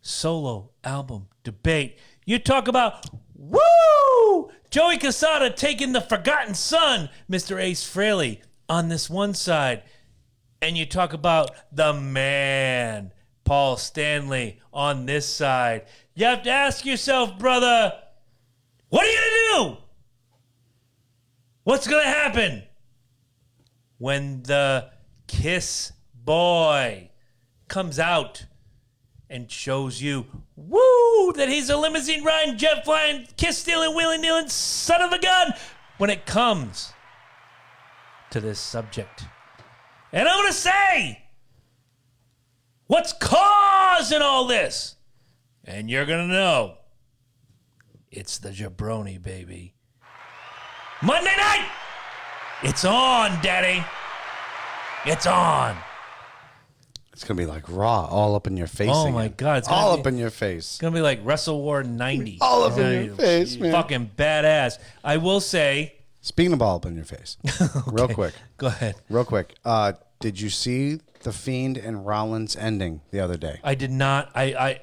solo album debate, you talk about, woo, Joey Casada taking the forgotten son, Mr. Ace Frehley, on this one side. And you talk about the man, Paul Stanley, on this side. You have to ask yourself, brother, what are you going to do? What's going to happen when the Kiss boy comes out and shows you, woo, that he's a limousine riding, jet flying, kiss stealing, wheeling dealing son of a gun when it comes to this subject? And I'm going to say, what's causing all this? And you're going to know. It's the jabroni, baby. Monday night! It's on, Daddy. It's on. It's gonna be like Raw, all up in your face. Oh again. my God, it's all gonna up be- in your face. It's going to be like Wrestle War 90. All up It's in gonna your be face, man. Fucking badass. I will say, Speaking of all up in your face, real quick, go ahead. real quick. Did you see the Fiend and Rollins ending the other day? I did not. I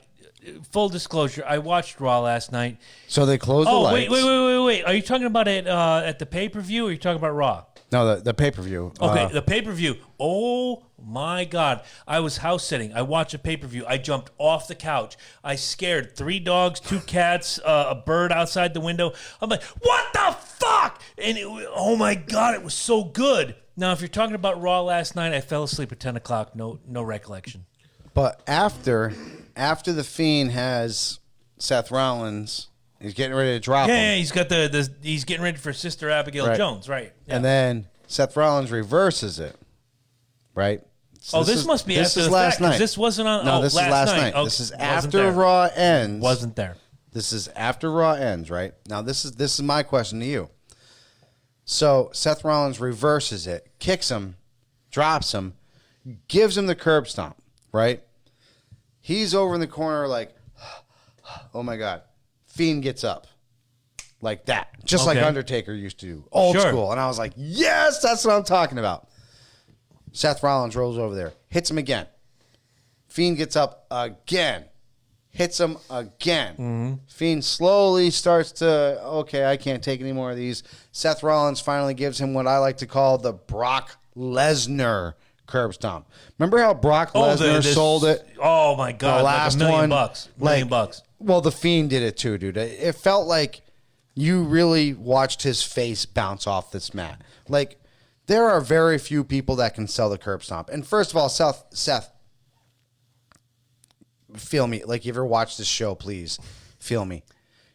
full disclosure, I watched Raw last night. So they closed the Oh, lights. wait. Are you talking about it at the pay-per-view or are you talking about Raw? No, the pay per view. Okay, the pay-per-view. Oh my God. I was house sitting. I watched a pay-per-view. I jumped off the couch. I scared 3 dogs, 2 cats, a bird outside the window. I'm like, what the fuck? Brock, and oh my God, it was so good. Now, if you're talking about Raw last night, I fell asleep at 10 o'clock. No recollection. But after the Fiend has Seth Rollins, he's getting ready to drop Yeah, him. he's got he's getting ready for Sister Abigail Right. Jones, right? Yeah. And then Seth Rollins reverses it, right? So this must be this after is the last fact, 'cause night. this wasn't on. No, oh, this last is last night. night. Oh, This is wasn't after there. Raw ends. Wasn't there? This is after Raw ends, right? Now this is my question to you. So Seth Rollins reverses it, kicks him, drops him, gives him the curb stomp, right? He's over in the corner like, oh my God. Fiend gets up like that, just like Okay. Undertaker used to do, old Sure. school. And I was like, yes, that's what I'm talking about. Seth Rollins rolls over there, hits him again. Fiend gets up again, hits him again. Fiend slowly starts to, okay, I can't take any more of these. Seth Rollins finally gives him what I like to call the Brock Lesnar curb stomp. Remember how Brock Lesnar sold it? Oh my God! The last like $1 million one, bucks. $1 million. Well, the Fiend did it too, dude. It felt like you really watched his face bounce off this mat. Like, there are very few people that can sell the curb stomp. And first of all, Seth, feel me. Like, you ever watch this show, please feel me.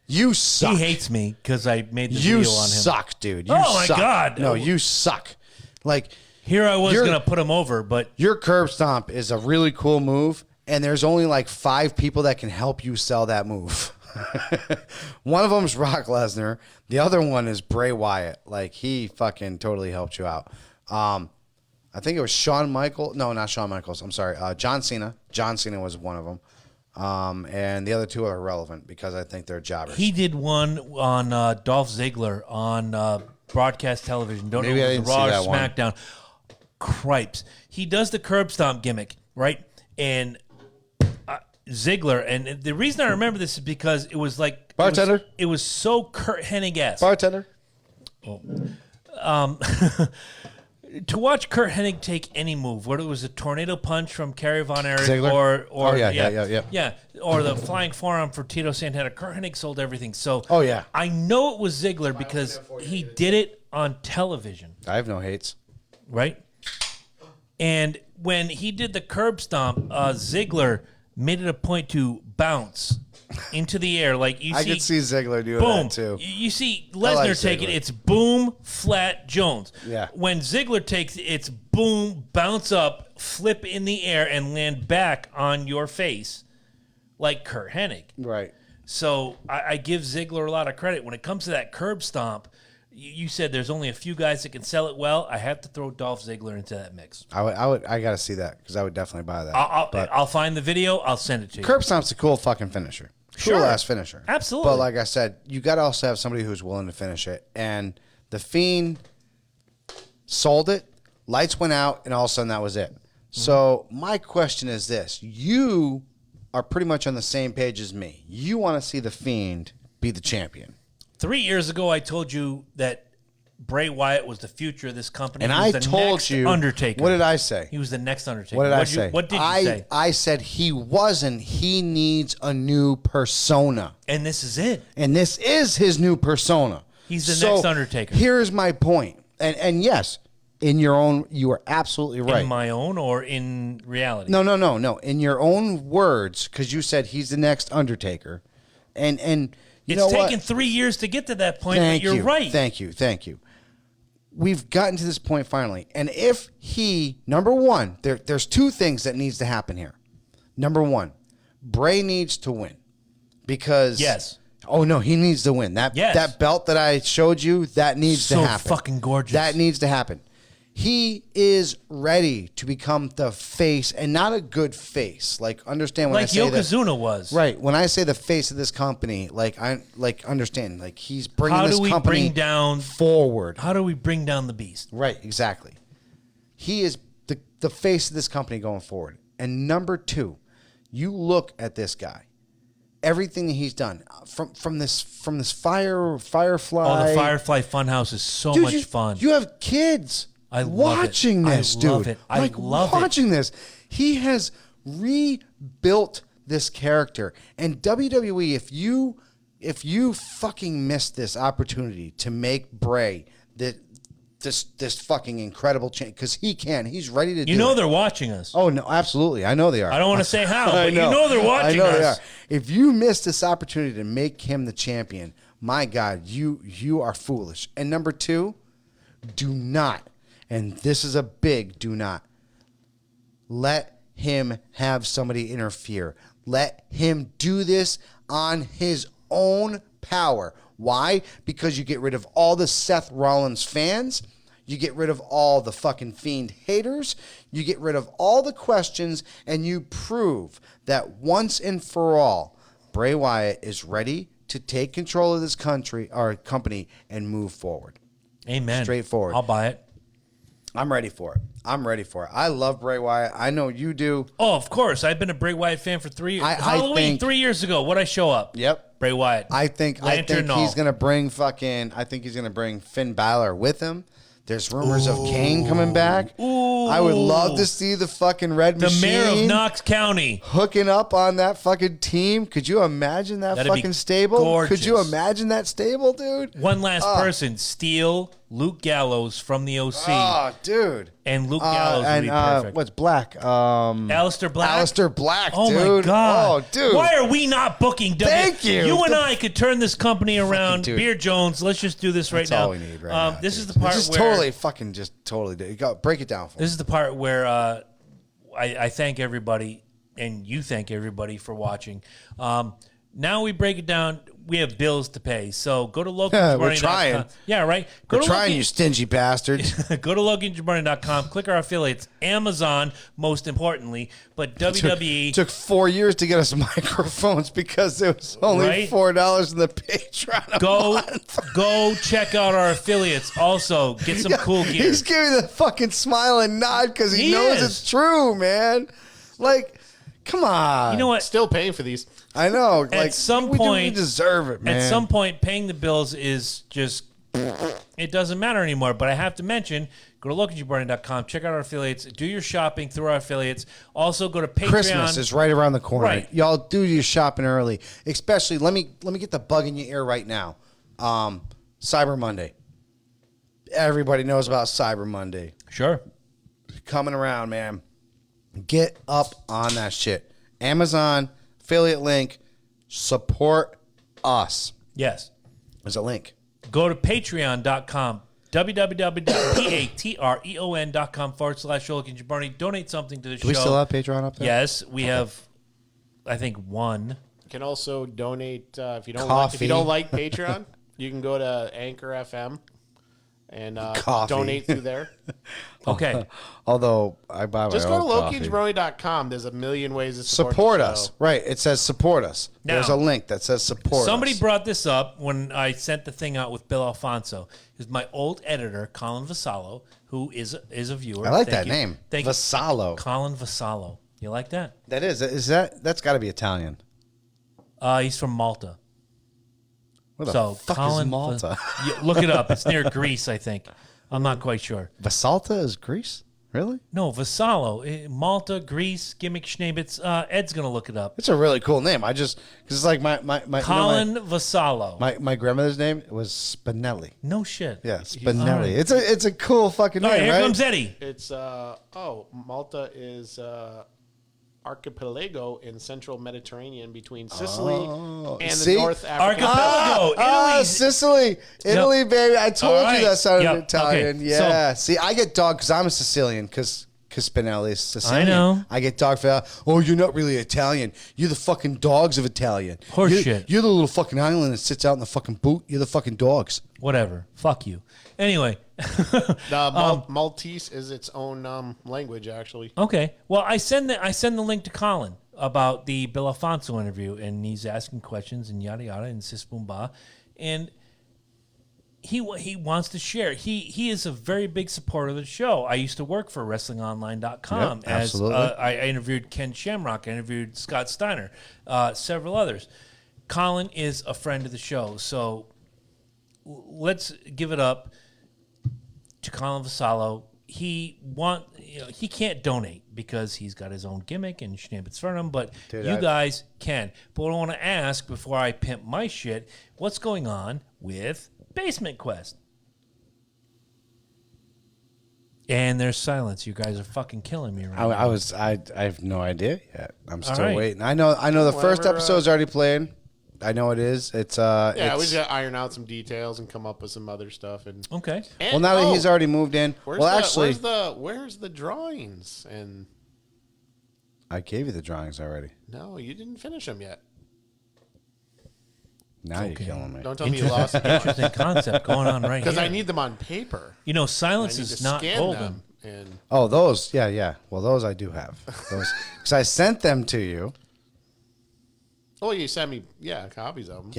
You suck. He hates me because I made the You video on him. suck, dude. You Oh, my suck. God. No, you suck. Like, Here I was You're- going to put him over, but your curb stomp is a really cool move, and there's only like 5 people that can help you sell that move. One of them is Brock Lesnar. The other one is Bray Wyatt. Like, he fucking totally helped you out. I think it was Shawn Michaels. No, not Shawn Michaels. I'm sorry. John Cena. John Cena was one of them. And the other 2 are irrelevant because I think they're jobbers. he did one on Dolph Ziggler on broadcast television. Don't Maybe know I if it didn't was see Raw or that one. SmackDown. Cripes. He does the curb stomp gimmick, right? And Ziggler, and the reason I remember this is because it was like Bartender? It was so Kurt Hennig-esque. Bartender. To watch Kurt Hennig take any move, whether it was a tornado punch from Kerry Von Erich Ziggler? or Oh, yeah. or the flying forearm for Tito Santana, Kurt Hennig sold everything. So Oh, yeah. I know it was Ziggler because he did it on television, I have no hates. right? And when he did the curb stomp, Ziggler made it a point to bounce into the air, like you I see. could see Ziggler doing Boom. that too. You see like Lesnar take it, Ziggler. it's boom, flat, Jones. Yeah. When Ziggler takes it, it's boom, bounce up, flip in the air, and land back on your face like Kurt Hennig. Right. So I give Ziggler a lot of credit. When it comes to that curb stomp, you said there's only a few guys that can sell it well. I have to throw Dolph Ziggler into that mix. I got to see that because I would definitely buy that. I'll find the video. I'll send it to you. Curb stomp's a cool fucking finisher. Sure. Cool ass finisher. Absolutely. But like I said, you got to also have somebody who's willing to finish it. And the Fiend sold it, lights went out, and all of a sudden that was it. So my question is this. You are pretty much on the same page as me. You want to see the Fiend be the champion. 3 years ago, I told you that Bray Wyatt was the future of this company. And He was I the told next you. Undertaker. What did I say? He was the next Undertaker. What did I say? What did you say? I said he wasn't. He needs a new persona. And this is it. And this is his new persona. He's the next Undertaker. Here's my point. And yes, in your own, you are absolutely right. In my own or in reality? No. In your own words, because you said he's the next Undertaker. And you It's know taken what? 3 years to get to that point, Thank but you're you. right. Thank you. We've gotten to this point finally. And if he, number one, there's 2 things that needs to happen here. Number one, Bray needs to win. Because Yes. Oh no, he needs to win. That belt that I showed you, that needs to So happen. fucking gorgeous. That needs to happen. He is ready to become the face, and not a good face. Like, understand when I Like say that. Yokozuna was. Right. When I say the face of this company, understand. Like, he's bringing How this do we company bring down? forward. How do we bring down the beast? Right. Exactly. He is the face of this company going forward. And number 2, you look at this guy. Everything that he's done from this Firefly. Oh, the Firefly Funhouse is so Dude, much fun. You have kids I love watching it. this, I dude. love it. I love it. watching this. He has rebuilt this character. And WWE, if you if you fucking missed this opportunity to make Bray this fucking incredible change, because he's ready to do You know it. they're watching us. Oh, no, absolutely. I know they are. I don't want to say how, I but you know they're watching I know they us. are. If you miss this opportunity to make him the champion, my God, you are foolish. And number two, do not, and this is a big do not, let him have somebody interfere. Let him do this on his own power. Why? Because you get rid of all the Seth Rollins fans. You get rid of all the fucking Fiend haters. You get rid of all the questions, and you prove that once and for all, Bray Wyatt is ready to take control of this country or company and move forward. Amen. Straightforward. I'll buy it. I'm ready for it. I love Bray Wyatt. I know you do. Oh, of course. I've been a Bray Wyatt fan for 3 years. I Halloween, think- 3 years ago. What'd I show up? Yep. Bray Wyatt. I think Lantern he's gonna bring Finn Balor with him. There's rumors of Kane coming back. Ooh. I would love to see the fucking Red the Machine mayor of Knox County. hooking up on that fucking team. Could you imagine that That'd be fucking stable? gorgeous. Could you imagine that stable, dude? One last person. Steal Luke Gallows from the OC. Oh, dude. And Luke Gallows would be perfect. What's Black? Alistair Black? Alistair Black, Oh, dude. my God. Oh, dude. Why are we not booking W? Thank you. You and I could turn this company around. dude. Beer Jones, let's just do this right That's now. all we need right now. This dude. is the part just where... totally do. Go, break it down for me. This is the part where I thank everybody, and you thank everybody for watching. Now we break it down. We have bills to pay, so go to local. We're trying. Yeah, right. Go We're to trying, Logan- you stingy bastard. Go to LoganJabroni.com. Click our affiliates. Amazon, most importantly, but WWE. Took 4 years to get us microphones because it was only Right? $4 in the Patreon. Go check out our affiliates. Also, get some cool gear. He's giving the fucking smile and nod because he He knows is. it's true, man. Like, come on. You know what? Still paying for these. I know. Like, some we point- deserve it, man. At some point, paying the bills is just, it doesn't matter anymore. But I have to mention, go to LoganJabroni.com, check out our affiliates, do your shopping through our affiliates. Also, go to Patreon. Christmas is right around the corner. Right. Y'all do your shopping early. Especially, let me get the bug in your ear right now. Cyber Monday. Everybody knows about Cyber Monday. Sure. Coming around, man. Get up on that shit. Amazon, affiliate link, support us. Yes. There's a link. Go to patreon.com, www.patreon.com/Logan Donate something to the show. Do we still have Patreon up there? Yes, we have, I think, one. You can also donate if you don't Coffee. like Patreon. You can go to Anchor FM and Coffee. donate through there. Okay. Although I buy my Just go own to coffee. LokiandJabroni.com. There's a million ways to Support the us. show. Right. It says support us. Now, There's a link that says support Somebody us. brought this up when I sent the thing out with Bill Alfonso. Is my old editor, Colin Vasallo, who is a viewer. I like Thank that you. name. Thank you. Vasallo. Colin Vasallo. You like that? That's got to be Italian. He's from Malta. Where the So fuck Colin is Malta? Look it up. It's near Greece, I think. I'm not quite sure. Vasalta is Greece? Really? No, Vasallo, Malta, Greece, gimmick schnabitz. Ed's gonna look it up. It's a really cool name. I just because it's like my Colin Vasallo. my grandmother's name was Spinelli. No shit. Yeah, Spinelli. All right. It's a cool fucking All name, right, here right? comes Eddie. It's Malta is archipelago in central Mediterranean between Sicily and See? the North African. Archipelago. Italy's- Sicily, Italy, baby. I told All you right. that sounded Yep. Italian. Okay. Yeah. See, I get dog because I'm a Sicilian because Spinelli is Sicilian. I know. I get dog for that. Oh, you're not really Italian. You're the fucking dogs of Italian. Horse you're, shit. You're the little fucking island that sits out in the fucking boot. You're the fucking dogs. Whatever. Fuck you. Anyway. Maltese is its own language, actually. Okay. Well, I send the link to Colin about the Bill Alfonso interview, and he's asking questions and yada yada and sis boom ba, and he wants to share. He is a very big supporter of the show. I used to work for WrestlingOnline.com Yep, as absolutely. I interviewed Ken Shamrock, I interviewed Scott Steiner, several others. Colin is a friend of the show, so let's give it up to Colin Vasallo. he can't donate because he's got his own gimmick and Schnappets for him, but Dude, you guys can. But what I want to ask before I pimp my shit, what's going on with Basement Quest? And there's silence. You guys are fucking killing me right now. I have no idea yet. I'm still right. waiting. I know the first Whatever, episode's already played. I know it is. It's Yeah, we it's, just gotta iron out some details and come up with some other stuff. And Okay. well, now that he's already moved in. where's the drawings? And I gave you the drawings already. no, you didn't finish them yet. Now you're killing me. Don't tell me you lost them Interesting concept going on right because here. I need them on paper. You know, I silence need is to not scan golden. them. And Oh, those. Yeah. Well, those I do have. Those because I sent them to you. you sent me copies of them.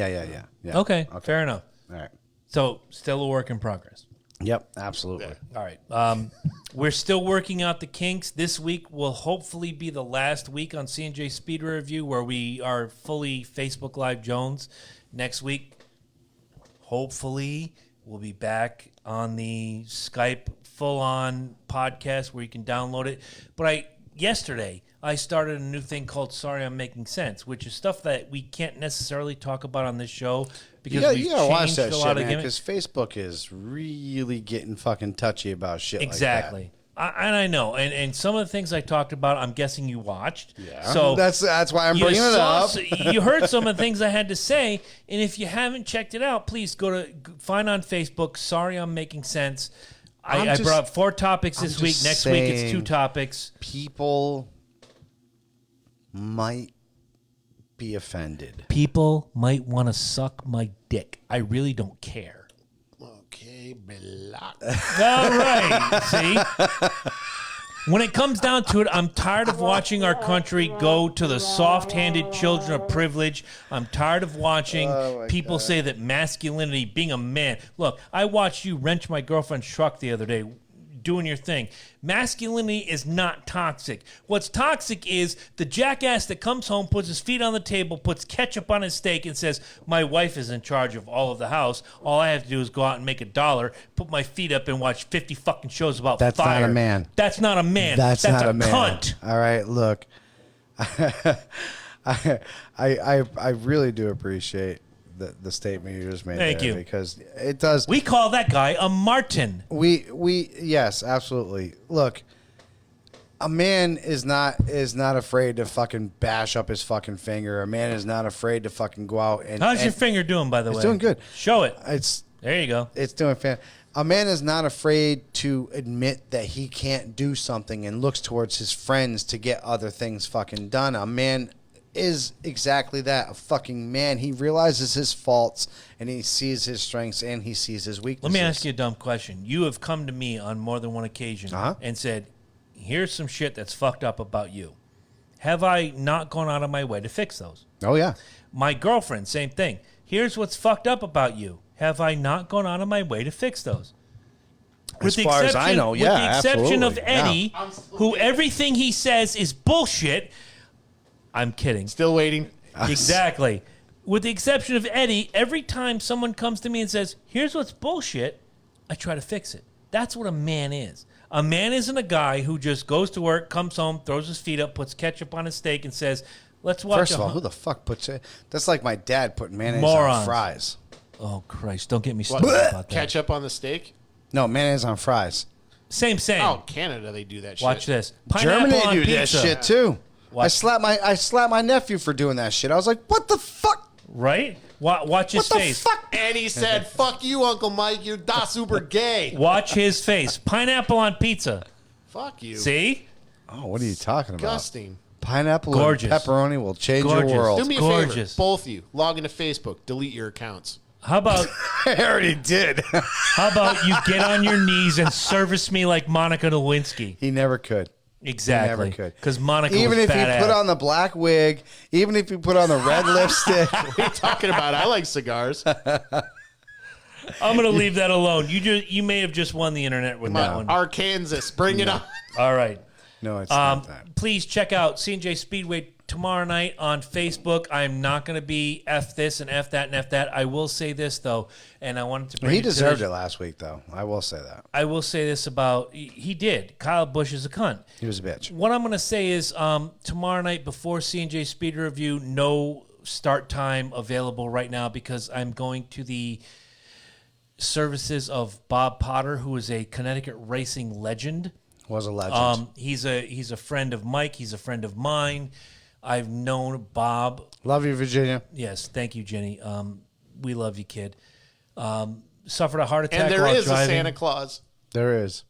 Yeah. Okay, fair enough. All right. So, still a work in progress. Yep. Absolutely. Yeah. All right. We're still working out the kinks. This week will hopefully be the last week on C&J Speed Review where we are fully Facebook Live Jones. Next week, hopefully, we'll be back on the Skype full-on podcast where you can download it. But yesterday, I started a new thing called Sorry I'm Making Sense, which is stuff that we can't necessarily talk about on this show because we've You gotta watch changed that a shit, lot of man. gimmicks. Because Facebook is really getting fucking touchy about shit. Exactly. Like And I know, and some of the things I talked about, I'm guessing you watched. that. Yeah. So that's why I'm you bringing it saw- up. you heard some of the things I had to say, and if you haven't checked it out, please find on Facebook. Sorry, I'm Making Sense. I just- brought 4 topics this I'm week. just Next week it's 2 saying- topics. People might be offended. People might want to suck my dick. I really don't care. Okay, block. All right. See? When it comes down to it, I'm tired of watching our country go to the soft-handed children of privilege. I'm tired of watching people say that masculinity, being a man. Look, I watched you wrench my girlfriend's truck the other day, doing your thing. Masculinity is not toxic. What's toxic is the jackass that comes home, puts his feet on the table, puts ketchup on his steak, and says, my wife is in charge of all of the house. All I have to do is go out and make $1, put my feet up, and watch 50 fucking shows about That's fire. not a man. That's not a man. That's not a a man. cunt. All right, look. I really do appreciate the statement you just made. Thank there you. because it does. We call that guy a Martin. We yes, absolutely. Look, a man is not afraid to fucking bash up his fucking finger. A man is not afraid to fucking go out and. How's your and finger doing, by the way? It's doing good. Show it. It's There you go. it's doing fan. A man is not afraid to admit that he can't do something and looks towards his friends to get other things fucking done. A man is exactly that, a fucking man. He realizes his faults and he sees his strengths and he sees his Let weaknesses. me ask you a dumb question. You have come to me on more than one occasion Uh-huh. and said, here's some shit that's fucked up about you. Have I not gone out of my way to fix those? Oh yeah. My girlfriend, same thing. Here's what's fucked up about you. Have I not gone out of my way to fix those? As far as I know, yeah, with the exception of absolutely. Eddie, who everything he says is bullshit. I'm kidding. Still waiting. Exactly. With the exception of Eddie, every time someone comes to me and says, here's what's bullshit, I try to fix it. That's what a man is. A man isn't a guy who just goes to work, comes home, throws his feet up, puts ketchup on his steak, and says, let's watch First a of all, who the fuck puts it? That's like my dad putting mayonnaise Morons. on fries. Oh, Christ. Don't get me What, started about that. ketchup on the steak? No, mayonnaise on fries. Same. Oh, Canada, they do that shit. Watch this. Pineapple Germany on do pizza. that shit too. What? I slapped my nephew for doing that shit. I was like, what the fuck? Right? Watch his What the face. fuck? And he said, fuck you, Uncle Mike. You're da super gay. Watch his face. Pineapple on pizza. Fuck you. See? Oh, what are you talking about? Disgusting. Pineapple Gorgeous. and pepperoni will change Gorgeous. your world. Do me a Gorgeous. favor. Both of you. Log into Facebook. Delete your accounts. How about I already did. you get on your knees and service me like Monica Lewinsky? He never could. Exactly. Never could. Because Monica Even was if he badass. put on the black wig, even if he put on the red lipstick. What are you talking about? I like cigars. I'm going to leave that alone. You may have just won the internet with that one. Arkansas. Bring it on. All right. No, it's not that. Please check out C&J Speedway tomorrow night on Facebook. I'm not going to be F this and F that and F that. I will say this, though, and I wanted to bring He it to deserved the- it last week, though. I will say that. I will say this about, he did. Kyle Busch is a cunt. He was a bitch. What I'm going to say is tomorrow night before C&J Speed Review, no start time available right now because I'm going to the services of Bob Potter, who is a Connecticut racing legend. Was a legend. He's a friend of Mike. He's a friend of mine. I've known Bob. Love you, Virginia. Yes, thank you, Jenny. We love you, kid. Suffered a heart attack And there while is a driving. Santa Claus. There is.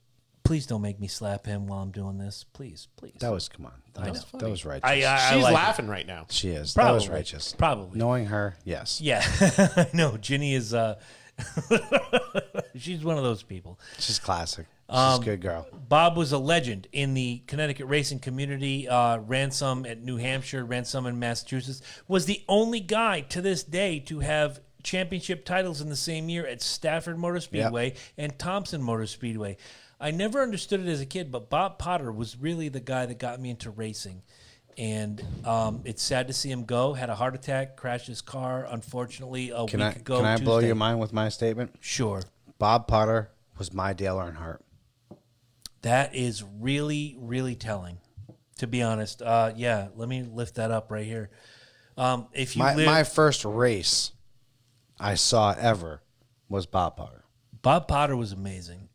Please don't make me slap him while I'm doing this. Please, please. That was, come on. That was righteous. I She's like it. laughing right now. She is. Probably. That was righteous. Probably. Knowing her, yes. Yeah, I know. Ginny is. She's one of those people. She's classic. She's a good girl. Bob was a legend in the Connecticut racing community. Ran some at New Hampshire, ran some in Massachusetts. Was the only guy to this day to have championship titles in the same year at Stafford Motor Speedway and Thompson Motor Speedway. I never understood it as a kid, but Bob Potter was really the guy that got me into racing. And it's sad to see him go. Had a heart attack, crashed his car, unfortunately, a week ago. Can I blow Tuesday. your mind with my statement? Sure. Bob Potter was my Dale Earnhardt. That is really, really telling, to be honest. Yeah, let me lift that up right here. If you My first race I saw ever was Bob Potter. Bob Potter was amazing.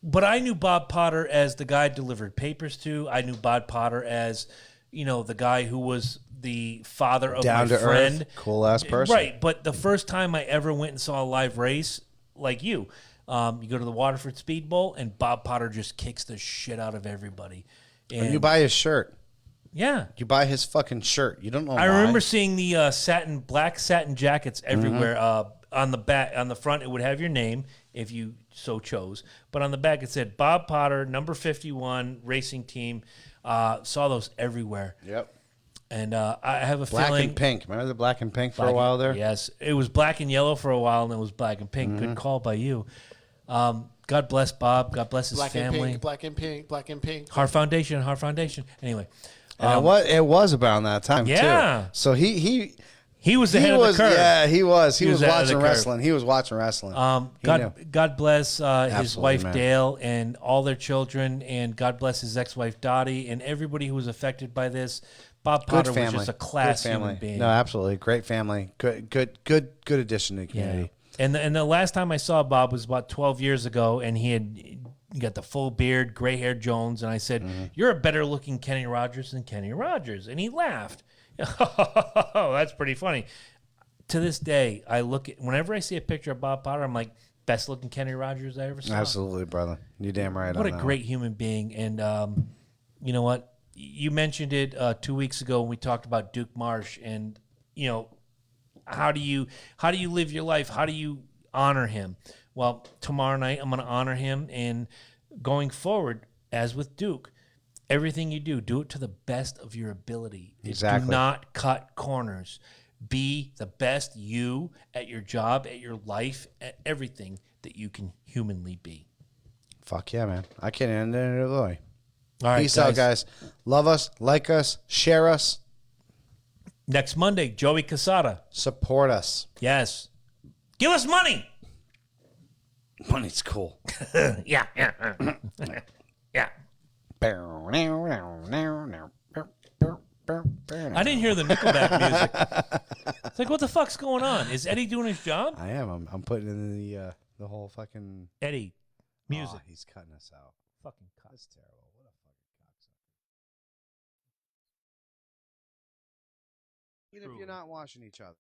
But I knew Bob Potter as the guy I delivered papers to. I knew Bob Potter as, the guy who was the father of Down my to friend. earth, cool ass person. Right, but the first time I ever went and saw a live race, like you go to the Waterford Speed Bowl, and Bob Potter just kicks the shit out of everybody. And you buy his shirt. Yeah. You buy his fucking shirt. You don't know I why. remember seeing the black satin jackets everywhere. On the back, on the front, it would have your name if you so chose, but on the back it said Bob Potter, number 51, racing team. Saw those everywhere. Yep. And I have a Black feeling. and pink. Remember the black and pink for a Black- while there? Yes, it was black and yellow for a while, and it was black and pink. Good call by you. God bless Bob. God bless his Black and family. pink, black and pink, black and pink. Heart Foundation. Anyway, And it was around that time Yeah. too. So he he was the head of the curve. Yeah, he was. He was was ahead of the watching curve. wrestling. He was watching wrestling. He knew. God bless his Absolutely, wife man. Dale and all their children, and God bless his ex-wife Dottie and everybody who was affected by this. Bob Potter Good family. was just a class Good family. human being. No, absolutely. Great family. Good addition to the community. And the last time I saw Bob was about 12 years ago, and he got the full beard, gray-haired Jones, and I said, "You're a better-looking Kenny Rogers than Kenny Rogers," and he laughed. Oh, that's pretty funny. To this day, whenever I see a picture of Bob Potter, I'm like, best looking Kenny Rogers I ever saw. Absolutely, brother. You're damn right. What on a that great human being. And you know what? You mentioned it 2 weeks ago when we talked about Duke Marsh, and how do you live your life? How do you honor him? Well, tomorrow night I'm going to honor him, and going forward, as with Duke, everything you do it to the best of your ability. Exactly. Do not cut corners. Be the best you at your job, at your life, at everything that you can humanly be. Fuck yeah, man. I can't end it any other way. All right, Peace out, guys. Love us, like us, share us, Next Monday, Joey Casada. support us. Yes. Give us money. Money's cool. Yeah. Yeah. I didn't hear the Nickelback music. It's like, what the fuck's going on? Is Eddie doing his job? I am. I'm putting in the whole fucking Eddie, music. Oh, he's cutting us out. Fucking cut. That's terrible. What a fucking cocksucker. Even if you're not watching each other.